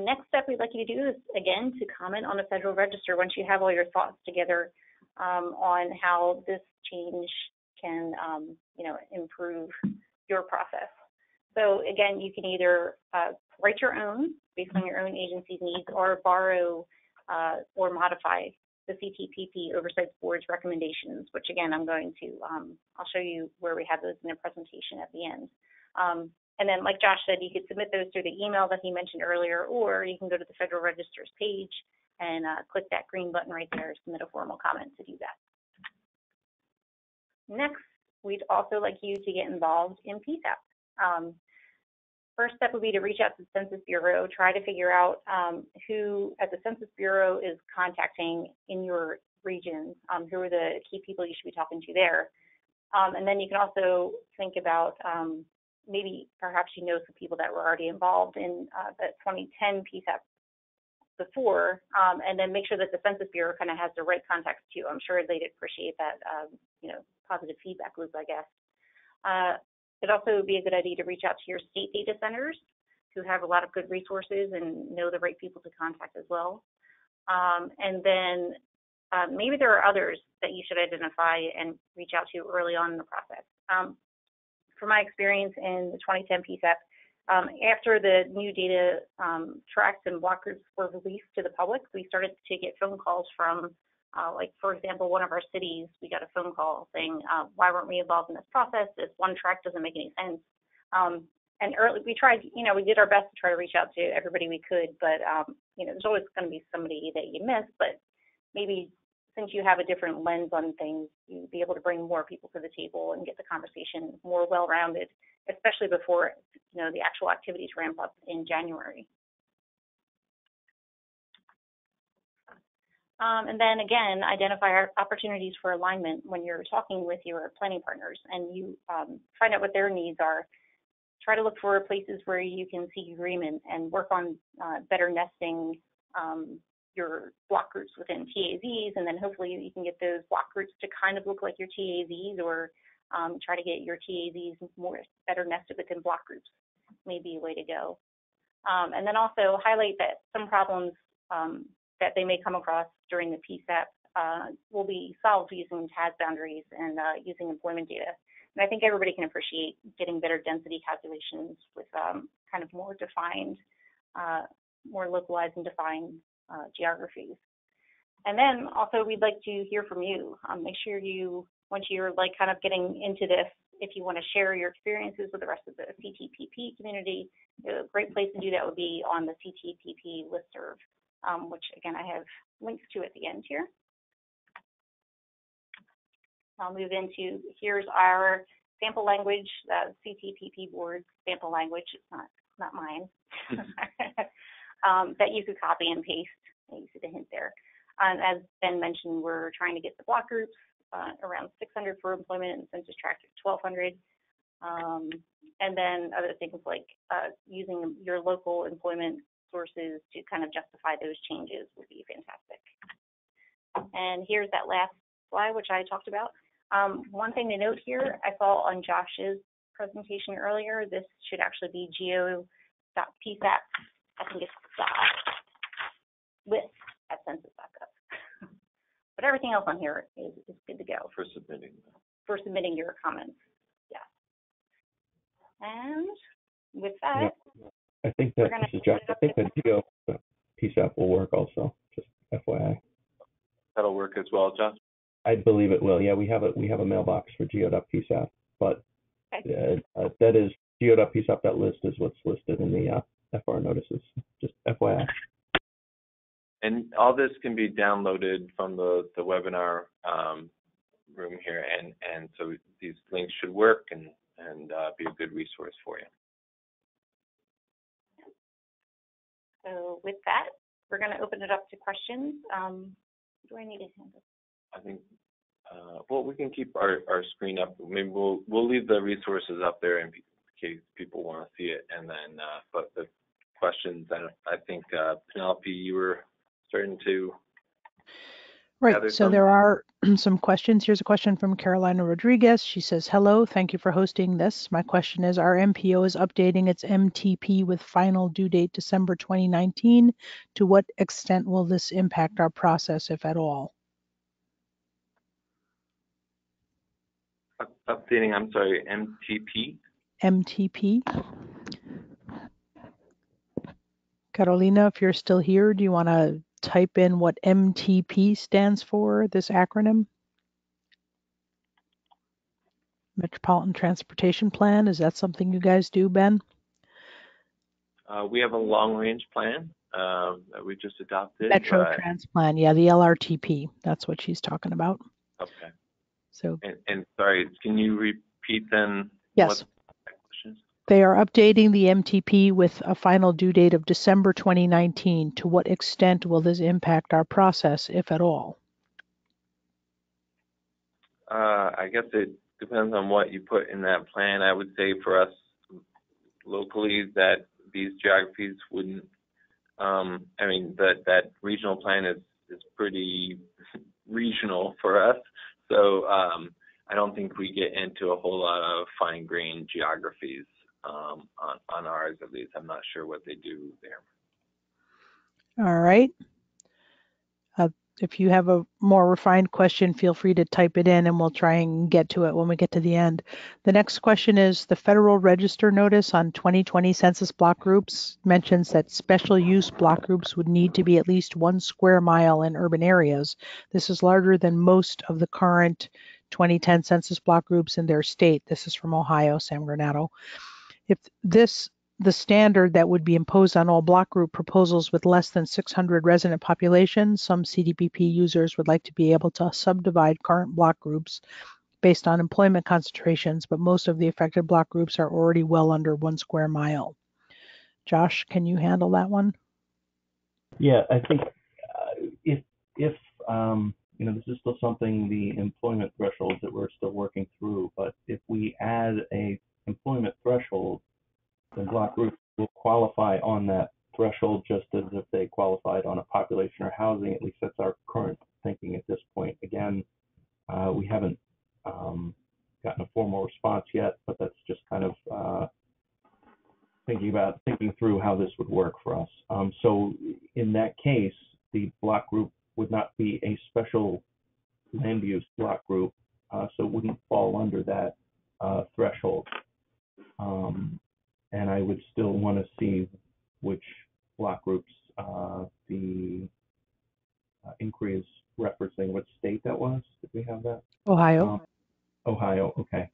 Speaker 5: Next step we'd like you to do is, again, to comment on the Federal Register once you have all your thoughts together on how this change can, improve your process. So again, you can either write your own based on your own agency's needs, or borrow or modify the CTPP Oversight Board's recommendations, which again, I'm going to, I'll show you where we have those in the presentation at the end. And then, like Josh said, you could submit those through the email that he mentioned earlier, or you can go to the Federal Register's page and click that green button right there, submit a formal comment to do that. Next, we'd also like you to get involved in PSAP. First step would be to reach out to the Census Bureau, try to figure out who at the Census Bureau is contacting in your region, who are the key people you should be talking to there. And then you can also think about maybe perhaps you know some people that were already involved in the 2010 PSAP before, and then make sure that the Census Bureau kind of has the right contacts too. I'm sure they'd appreciate that, positive feedback loop, I guess. It'd also be a good idea to reach out to your state data centers who have a lot of good resources and know the right people to contact as well. And then maybe there are others that you should identify and reach out to early on in the process. From my experience in the 2010 PSAP, after the new data tracts and block groups were released to the public, we started to get phone calls from, for example, one of our cities, we got a phone call saying, why weren't we involved in this process? This one tract doesn't make any sense. And early, we tried, we did our best to try to reach out to everybody we could, but, there's always going to be somebody that you miss, but maybe since you have a different lens on things, you'll be able to bring more people to the table and get the conversation more well-rounded, especially before, the actual activities ramp up in January. And then again, identify opportunities for alignment when you're talking with your planning partners, and you find out what their needs are. Try to look for places where you can seek agreement and work on better nesting your block groups within TAZs, and then hopefully you can get those block groups to kind of look like your TAZs, or try to get your TAZs better nested within block groups, may be a way to go. And then also highlight that some problems that they may come across during the PSAP will be solved using TAZ boundaries and using employment data. And I think everybody can appreciate getting better density calculations with kind of more defined, more localized and defined geographies. And then also we'd like to hear from you. Make sure you, once you're kind of getting into this, if you want to share your experiences with the rest of the CTPP community, a great place to do that would be on the CTPP listserv, which again, I have links to at the end here. I'll move into, here's our sample language, CTPP board sample language. It's not mine. That you could copy and paste. You see the hint there. As Ben mentioned, we're trying to get the block groups around 600 for employment, and Census Tract is 1,200. And then other things like using your local employment sources to kind of justify those changes would be fantastic. And here's that last slide, which I talked about. One thing to note here, I saw on Josh's presentation earlier, this should actually be geo.psap, I think it's with at census.gov. But everything else on here is good to go.
Speaker 4: For submitting.
Speaker 5: For submitting your comments, yeah. And with that,
Speaker 6: yeah. I think that, this is Josh, I think that geo PSAP will work also, just FYI.
Speaker 4: That'll work as well, Josh?
Speaker 6: I believe it will. Yeah, we have a mailbox for geo.psap, but
Speaker 5: okay.
Speaker 6: That is geo.psap.list is what's listed in the FR notices, just FYI.
Speaker 4: And all this can be downloaded from the webinar room here, and so these links should work and be a good resource for you.
Speaker 5: So with that, we're going to open it up to questions. Do I need a hand up?
Speaker 4: I think, well, we can keep our screen up. Maybe we'll leave the resources up there in case people want to see it. And then, but the questions, I think, Penelope, you were starting to.
Speaker 3: Right. So there are some questions. Here's a question from Carolina Rodriguez. She says, hello, thank you for hosting this. My question is, our MPO is updating its MTP with final due date December 2019. To what extent will this impact our process, if at all?
Speaker 4: Updating, I'm sorry, MTP?
Speaker 3: MTP. Carolina, if you're still here, do you want to type in what MTP stands for, this acronym? Metropolitan Transportation Plan. Is that something you guys do, Ben?
Speaker 4: We have a long-range plan that we just adopted.
Speaker 3: Metro Trans Plan, yeah, the LRTP. That's what she's talking about.
Speaker 4: Okay.
Speaker 3: So.
Speaker 4: And sorry, can you repeat then?
Speaker 3: Yes. They are updating the MTP with a final due date of December 2019. To what extent will this impact our process, if at all?
Speaker 4: I guess it depends on what you put in that plan. I would say for us locally that these geographies wouldn't, I mean, that regional plan is pretty regional for us. So I don't think we get into a whole lot of fine-grained geographies on ours, at least. I'm not sure what they do there.
Speaker 3: All right. If you have a more refined question, feel free to type it in and we'll try and get to it when we get to the end. The next question is, the Federal Register notice on 2020 census block groups mentions that special use block groups would need to be at least 1 square mile in urban areas. This is larger than most of the current 2010 census block groups in their state. This is from Ohio, San Granado. If the standard that would be imposed on all block group proposals with less than 600 resident population, some CTPP users would like to be able to subdivide current block groups based on employment concentrations, but most of the affected block groups are already well under 1 square mile. Josh, can you handle that one?
Speaker 6: Yeah, I think if you know, this is still something, the employment thresholds that we're still working through, but if we add a employment threshold, the block group will qualify on that threshold just as if they qualified on a population or housing. At least that's our current thinking at this point. Again, we haven't gotten a formal response yet, but that's just kind of thinking through how this would work for us. So in that case, the block group would not be a special land use block group, so it wouldn't fall under that threshold. And I would still want to see which block groups the inquiry is referencing, what state that was. Did we have that?
Speaker 3: Ohio.
Speaker 6: Ohio, okay.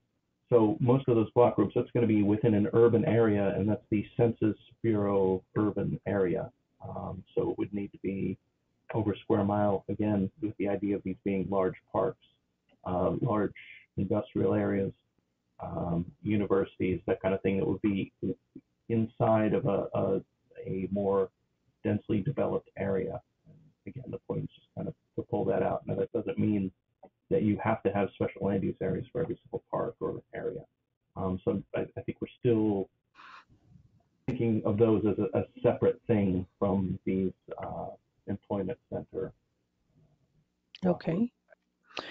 Speaker 6: So most of those block groups, that's going to be within an urban area, and that's the Census Bureau urban area. So it would need to be over square mile, again, with the idea of these being large parks, large industrial areas, universities, that kind of thing, that would be inside of a more densely developed area. And again, the point is just kind of to pull that out. Now, that doesn't mean that you have to have special land use areas for every single park or area. So I think we're still thinking of those as a separate thing from these employment center.
Speaker 3: Okay.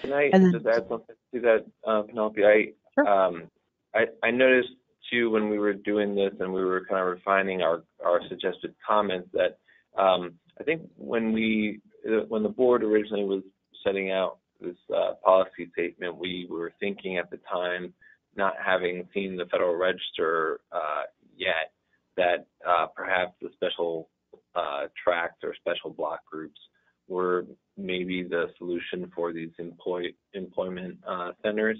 Speaker 4: Can I just add something to that, Penelope? I noticed too when we were doing this and we were kind of refining our suggested comments that I think when the board originally was setting out this policy statement, we were thinking at the time, not having seen the Federal Register yet, that perhaps the special tracts or special block groups were maybe the solution for these employment centers,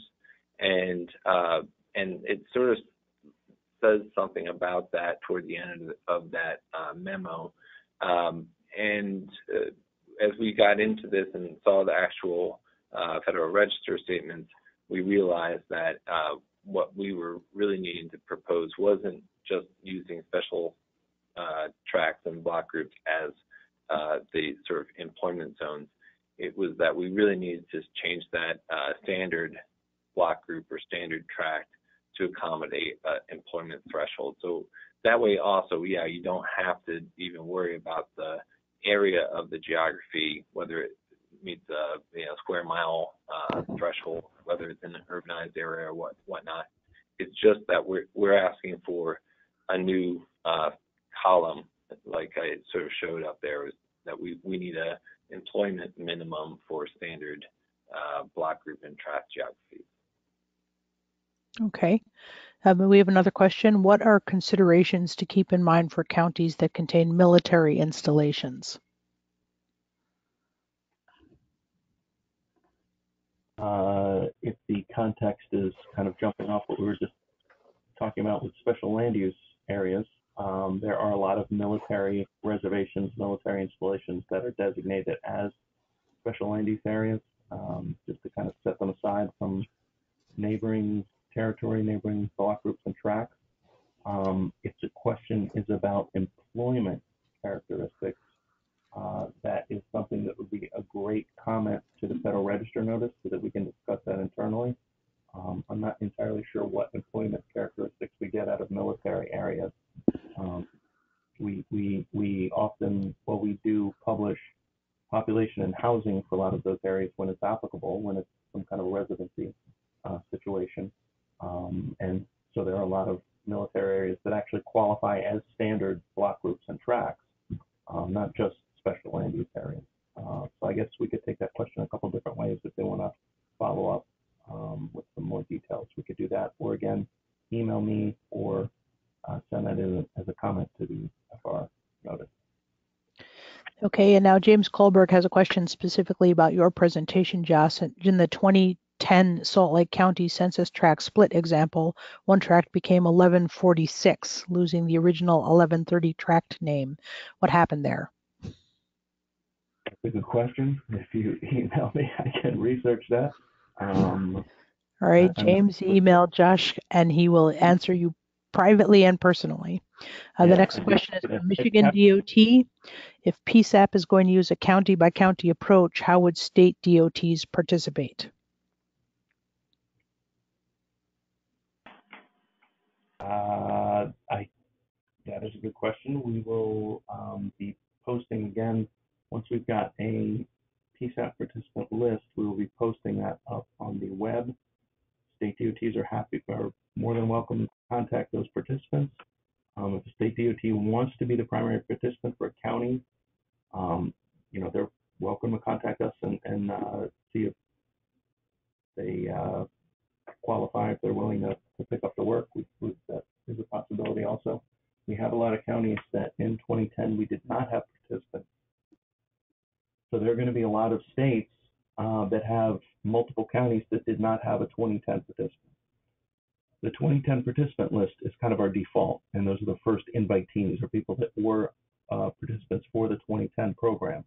Speaker 4: and it sort of says something about that toward the end of that memo. And as we got into this and saw the actual Federal Register statements, we realized that what we were really needing to propose wasn't just using special tracts and block groups as the sort of employment zones. It was that we really needed to change that standard block group or standard tract to accommodate employment threshold. So that way also, yeah, you don't have to even worry about the area of the geography, whether it meet the square mile threshold, whether it's in an urbanized area or whatnot. It's just that we're asking for a new column, like I sort of showed up there, that we need a employment minimum for standard block group and tract geography.
Speaker 3: Okay. We have another question. What are considerations to keep in mind for counties that contain military installations?
Speaker 6: If the context is kind of jumping off what we were just talking about with special land use areas, there are a lot of military reservations, military installations that are designated as special land use areas, just to kind of set them aside from neighboring territory, neighboring block groups and tracts. If the question is about employment characteristics, that is something that would be a great comment to the Federal Register notice so that we can discuss that internally. I'm not entirely sure what employment characteristics we get out of military areas. We often, well, we do publish population and housing for a lot of those areas when it's applicable, when it's some kind of residency situation. And so there are a lot of military areas that actually qualify as standard block groups and tracts, not just special land use areas. So I guess we could take that question a couple different ways if they want to follow up with some more details. We could do that, or again, email me or send that in as a comment to the FR notice.
Speaker 3: Okay, and now James Kohlberg has a question specifically about your presentation, Joss. In the 2010 Salt Lake County Census tract split example, one tract became 1146, losing the original 1130 tract name. What happened there?
Speaker 6: That's a good question. If you email me, I can research that.
Speaker 3: All right, James, email Josh, and he will answer you privately and personally. The next question is from Michigan DOT. If PSAP is going to use a county-by-county approach, how would state DOTs participate?
Speaker 6: That is a good question. We will be posting again, once we've got a PSAP participant list, we will be posting that up on the web. State DOTs are more than welcome to contact those participants. If the state DOT wants to be the primary participant for a county, they're welcome to contact us and see if they qualify, if they're willing to pick up the work. That is a possibility also. We have a lot of counties that in 2010 we did not have participants. So there are going to be a lot of states that have multiple counties that did not have a 2010 participant. The 2010 participant list is kind of our default, and those are the first invitees, or people that were participants for the 2010 program.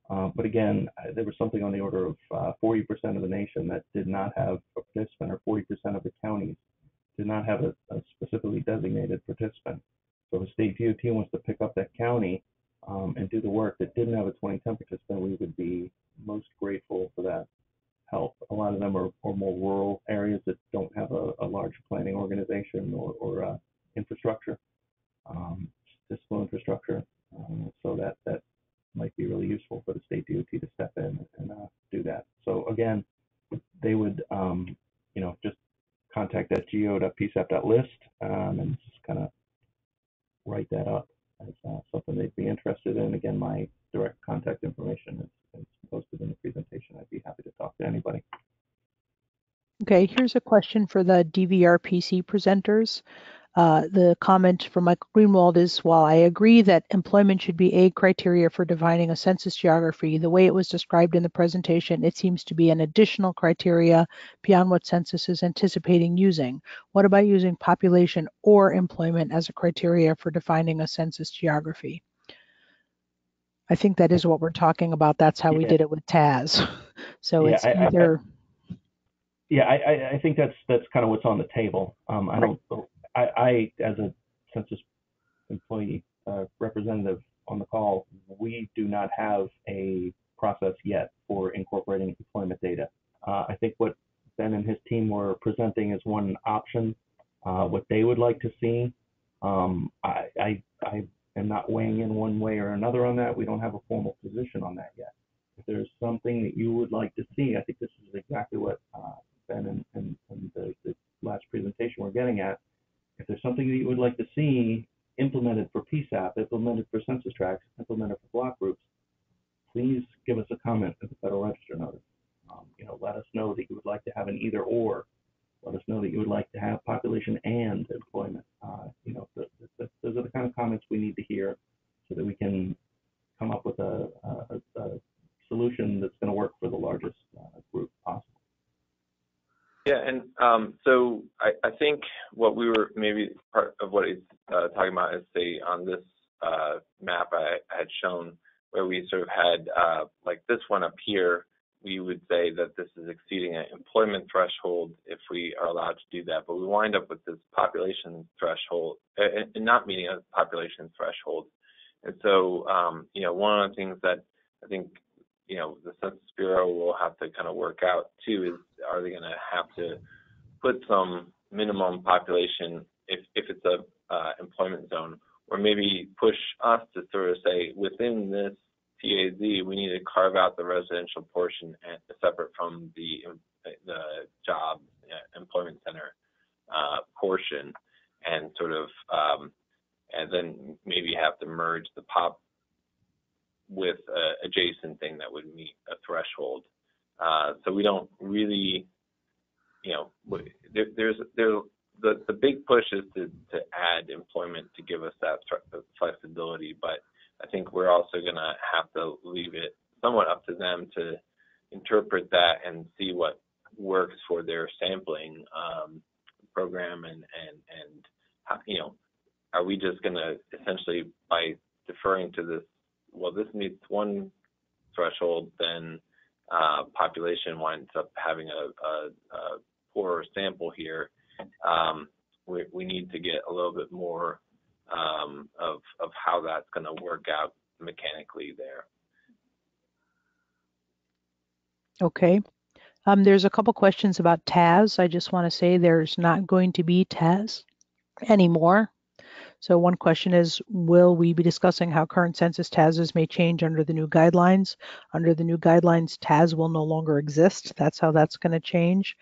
Speaker 6: But again, there was something on the order of 40% of the nation that did not have a participant, or 40% of the counties did not have a specifically designated participant. So if a state DOT wants to pick up that county and do the work that didn't have a 2010 participant, we would be most grateful for that help. A lot of them are more rural areas that don't have a large planning organization or infrastructure, statistical infrastructure. So that might be really useful for the state DOT to step in and do that. So again, they would just contact that go.psap.list and just kind of write that up as something they'd be interested in. Again, my direct contact information is posted in the presentation. I'd be happy to talk to anybody.
Speaker 3: Okay, here's a question for the DVRPC presenters. The comment from Michael Greenwald is, while I agree that employment should be a criteria for defining a census geography, the way it was described in the presentation, it seems to be an additional criteria beyond what Census is anticipating using. What about using population or employment as a criteria for defining a census geography? I think that is what we're talking about. That's how we did it with TAZ. So it's either...
Speaker 6: I think that's kind of what's on the table. I, as a census employee representative on the call, we do not have a process yet for incorporating employment data. I think what Ben and his team were presenting is one option. What they would like to see, I am not weighing in one way or another on that. We don't have a formal position on that yet. If there's something that you would like to see, I think this is exactly what Ben and the last presentation we're getting at. If there's something that you would like to see implemented for PSAP, implemented for census tracts, implemented for block groups, please give us a comment at the Federal Register notice. Let us know that you would like to have an either or. Let us know that you would like to have population and employment. Those are the kind of comments we need to hear so that we can come up with a solution that's going to work for the largest group possible.
Speaker 4: Yeah, and so I think what we were maybe part of what he's talking about is, say, on this map I had shown where we sort of had like this one up here, we would say that this is exceeding an employment threshold if we are allowed to do that, but we wind up with this population threshold and not meeting a population threshold. And so, one of the things that I think, the Census Bureau will have to kind of work out too is, are they going to have to put some minimum population if it's a employment zone, or maybe push us to sort of say within this TAZ we need to carve out the residential portion and separate from the job employment center portion, and sort of and then maybe have to merge the pop with a adjacent thing that would meet a threshold. So we don't really, there's the big push is to add employment to give us that flexibility, but I think we're also going to have to leave it somewhat up to them to interpret that and see what works for their sampling program, and how, are we just going to essentially, by deferring to this, well, this meets one threshold, then population winds up having a poorer sample here. We need to get a little bit more of how that's going to work out mechanically there.
Speaker 3: Okay. There's a couple questions about TAZ. I just want to say there's not going to be TAZ anymore. So one question is, will we be discussing how current census TAZs may change under the new guidelines? Under the new guidelines, TAZ will no longer exist. That's how that's going to change.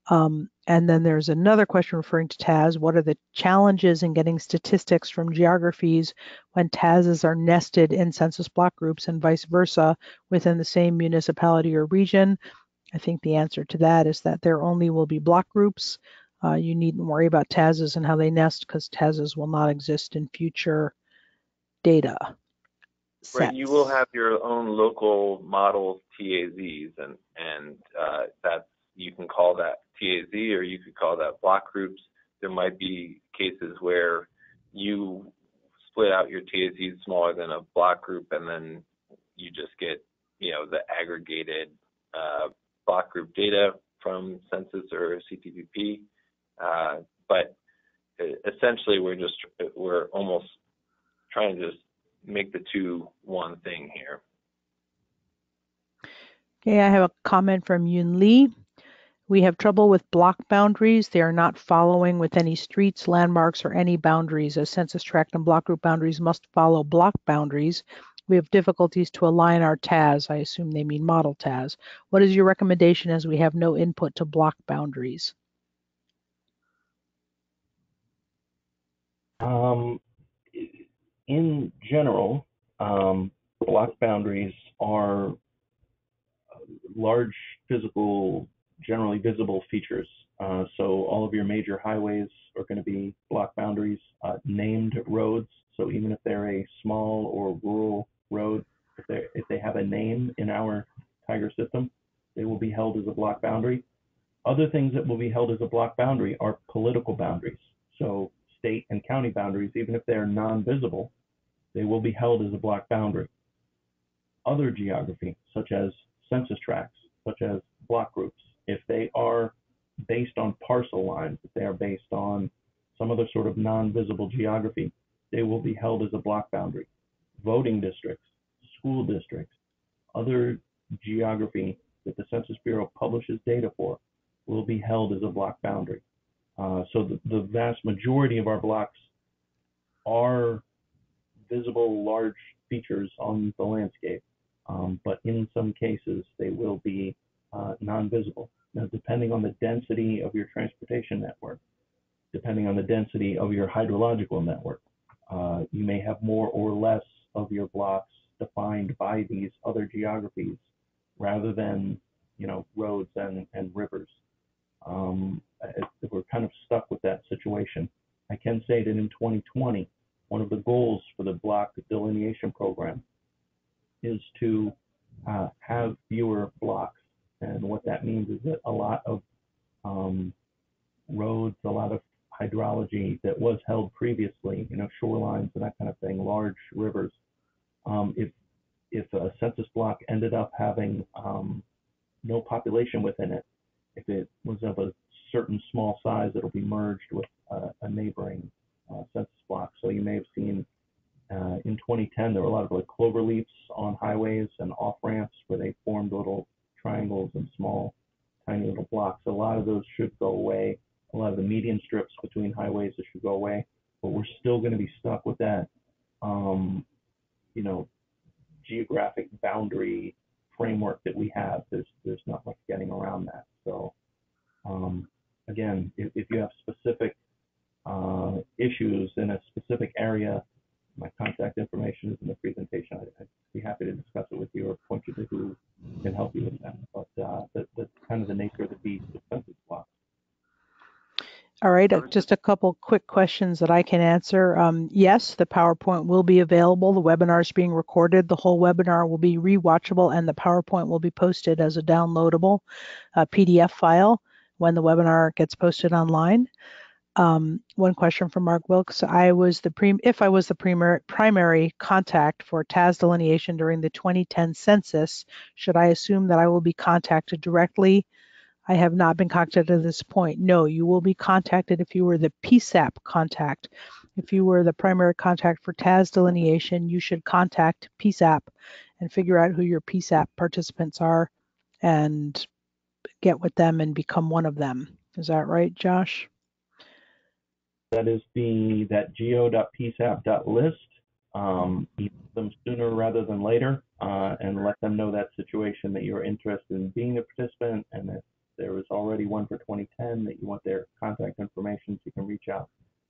Speaker 3: And then there's another question referring to TAZ. What are the challenges in getting statistics from geographies when TAZs are nested in census block groups and vice versa within the same municipality or region? I think the answer to that is that there only will be block groups. You needn't worry about TAZs and how they nest, because TAZs will not exist in future data sets.
Speaker 4: Right, you will have your own local model TAZs, and that's, you can call that TAZ or you could call that block groups. There might be cases where you split out your TAZs smaller than a block group, and then you just get, the aggregated block group data from Census or CTPP. But essentially, we're almost trying to just make the two one thing here.
Speaker 3: Okay, I have a comment from Yun Lee. We have trouble with block boundaries. They are not following with any streets, landmarks, or any boundaries, as census tract and block group boundaries must follow block boundaries. We have difficulties to align our TAZ. I assume they mean model TAZ. What is your recommendation, as we have no input to block boundaries?
Speaker 6: In general, block boundaries are large physical, generally visible features. So all of your major highways are going to be block boundaries. Named roads, so even if they're a small or rural road, if they have a name in our Tiger system, they will be held as a block boundary. Other things that will be held as a block boundary are political boundaries. So state and county boundaries, even if they're non-visible, they will be held as a block boundary. Other geography, such as census tracts, such as block groups, if they are based on parcel lines, if they are based on some other sort of non-visible geography, they will be held as a block boundary. Voting districts, school districts, other geography that the Census Bureau publishes data for will be held as a block boundary. So the vast majority of our blocks are visible large features on the landscape. but in some cases they will be non-visible. Now, depending on the density of your transportation network, depending on the density of your hydrological network, you may have more or less of your blocks defined by these other geographies rather than, roads and rivers. We're kind of stuck with that situation. I can say that in 2020, one of the goals for the block delineation program is to have fewer blocks. And what that means is that a lot of roads, a lot of hydrology that was held previously, shorelines and that kind of thing, large rivers, if a census block ended up having no population within it, if it was of a certain small size, it'll be merged with a neighboring census block. So you may have seen in 2010, there were a lot of like clover leaves on highways and off ramps where they formed little triangles and small, tiny little blocks. A lot of those should go away. A lot of the median strips between highways that should go away, but we're still going to be stuck with that, geographic boundary framework that we have. There's not much getting around that. So again, if you have specific issues in a specific area, my contact information is in the presentation. I'd be happy to discuss it with you or point you to who can help you with that. But that's kind of the nature of the beast of census blocks.
Speaker 3: All right, just a couple quick questions that I can answer. Yes, the PowerPoint will be available. The webinar is being recorded. The whole webinar will be rewatchable, and the PowerPoint will be posted as a downloadable PDF file when the webinar gets posted online. One question from Mark Wilkes. If I was the primary contact for TAZ delineation during the 2010 census, should I assume that I will be contacted directly? I have not been contacted at this point. No, you will be contacted if you were the PSAP contact. If you were the primary contact for TAZ delineation, you should contact PSAP and figure out who your PSAP participants are and get with them and become one of them. Is that right, Josh?
Speaker 6: That is that go.psap.list. Email them sooner rather than later, and let them know that situation, that you're interested in being a participant, and if there was already one for 2010 that you want their contact information, so you can reach out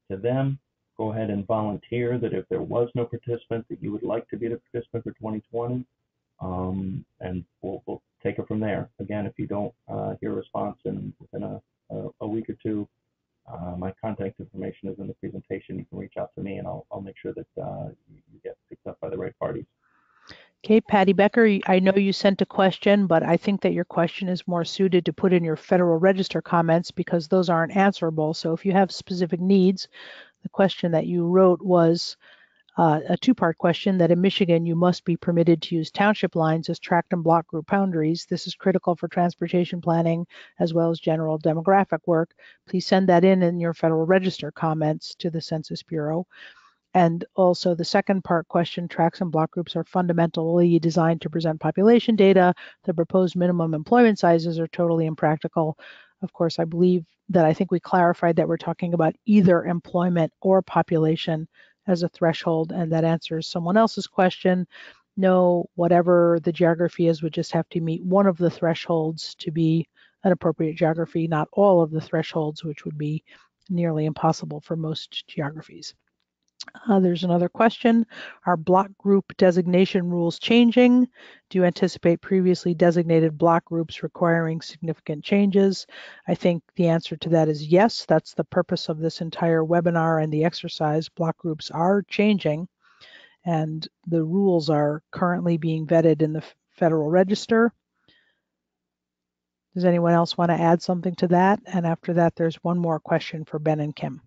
Speaker 6: to them. Go ahead and volunteer that if there was no participant, that you would like to be the participant for 2020, and we'll take it from there. Again, if you don't hear a response within a week or two, my contact information is in the presentation. You can reach out to me, and I'll make sure that you get picked up by the right parties.
Speaker 3: Okay, Patty Becker, I know you sent a question, but I think that your question is more suited to put in your Federal Register comments because those aren't answerable. So if you have specific needs, the question that you wrote was a two-part question, that in Michigan you must be permitted to use township lines as tract and block group boundaries. This is critical for transportation planning as well as general demographic work. Please send that in your Federal Register comments to the Census Bureau. And also the second part question, tracts and block groups are fundamentally designed to present population data. The proposed minimum employment sizes are totally impractical. Of course, I think we clarified that we're talking about either employment or population as a threshold, and that answers someone else's question. No, whatever the geography is would just have to meet one of the thresholds to be an appropriate geography, not all of the thresholds, which would be nearly impossible for most geographies. There's another question. Are block group designation rules changing? Do you anticipate previously designated block groups requiring significant changes? I think the answer to that is yes. That's the purpose of this entire webinar and the exercise. Block groups are changing, and the rules are currently being vetted in the Federal Register. Does anyone else want to add something to that? And after that, there's one more question for Ben and Kim.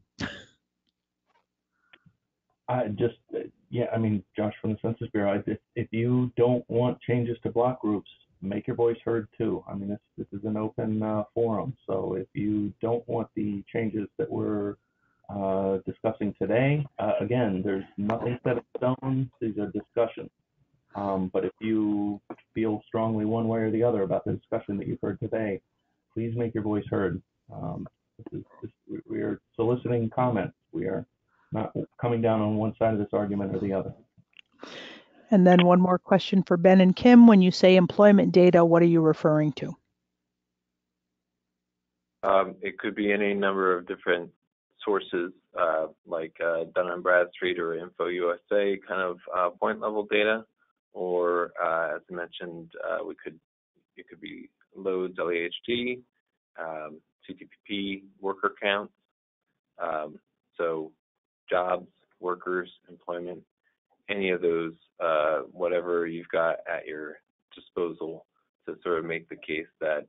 Speaker 6: Josh from the Census Bureau, if you don't want changes to block groups, make your voice heard too. This is an open forum. So if you don't want the changes that we're discussing today, again, there's nothing set in stone. These are discussions. But if you feel strongly one way or the other about the discussion that you've heard today, please make your voice heard. We are soliciting comments. We are not coming down on one side of this argument or the other.
Speaker 3: And then one more question for Ben and Kim. When you say employment data, what are you referring to?
Speaker 4: It could be any number of different sources, like Dun & Bradstreet or Info USA, kind of point level data, or as I mentioned, it could be loads, LEHD, CTPP, worker counts, so jobs, workers, employment, any of those, whatever you've got at your disposal to sort of make the case that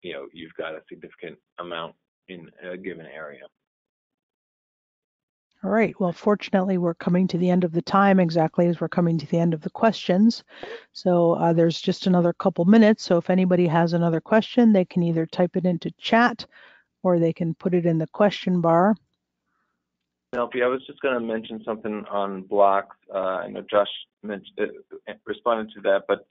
Speaker 4: you've got a significant amount in a given area.
Speaker 3: All right. Well, fortunately, we're coming to the end of the time, exactly as we're coming to the end of the questions. So there's just another couple minutes. So if anybody has another question, they can either type it into chat or they can put it in the question bar.
Speaker 4: Penelope, I was just going to mention something on blocks. I know Josh responded to that, but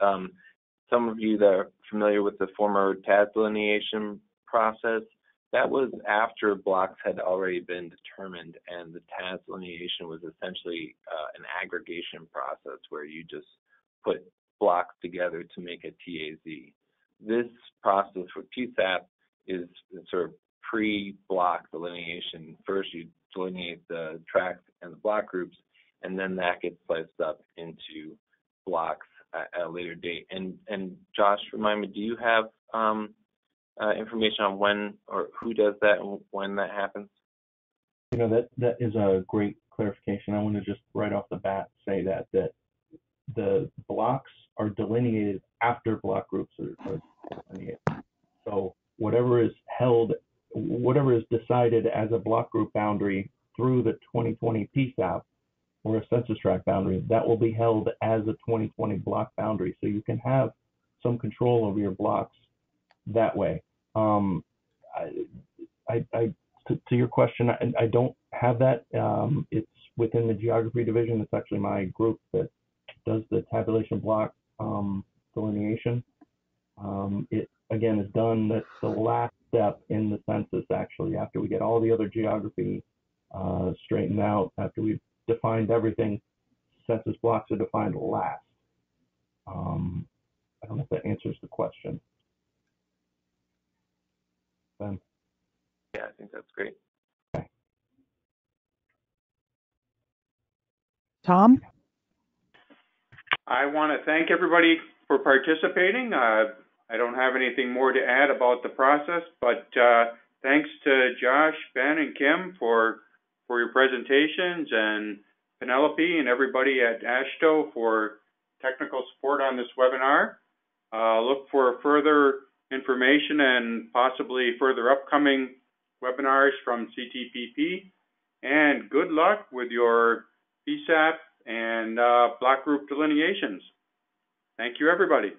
Speaker 4: some of you that are familiar with the former TAZ delineation process, that was after blocks had already been determined, and the TAZ delineation was essentially an aggregation process where you just put blocks together to make a TAZ. This process for PSAP is sort of pre-block delineation. First, you delineate the tract and the block groups, and then that gets sliced up into blocks at a later date. And Josh, remind me, do you have information on when or who does that and when that happens?
Speaker 6: That is a great clarification. I want to just right off the bat say that the blocks are delineated after block groups are delineated. So whatever is decided as a block group boundary through the 2020 PSAP or a census tract boundary, that will be held as a 2020 block boundary. So you can have some control over your blocks that way. To your question, I don't have that. It's within the geography division. It's actually my group that does the tabulation block delineation. It again is done. That's the last step in the census, actually, after we get all the other geography straightened out, after we've defined everything. Census blocks are defined last. I don't know if that answers the question. Ben?
Speaker 4: Yeah, I think that's great.
Speaker 6: Okay.
Speaker 3: Tom?
Speaker 1: I want to thank everybody for participating. I don't have anything more to add about the process, but thanks to Josh, Ben, and Kim for your presentations, and Penelope and everybody at AASHTO for technical support on this webinar. Look for further information and possibly further upcoming webinars from CTPP, and good luck with your PSAP and block group delineations. Thank you, everybody.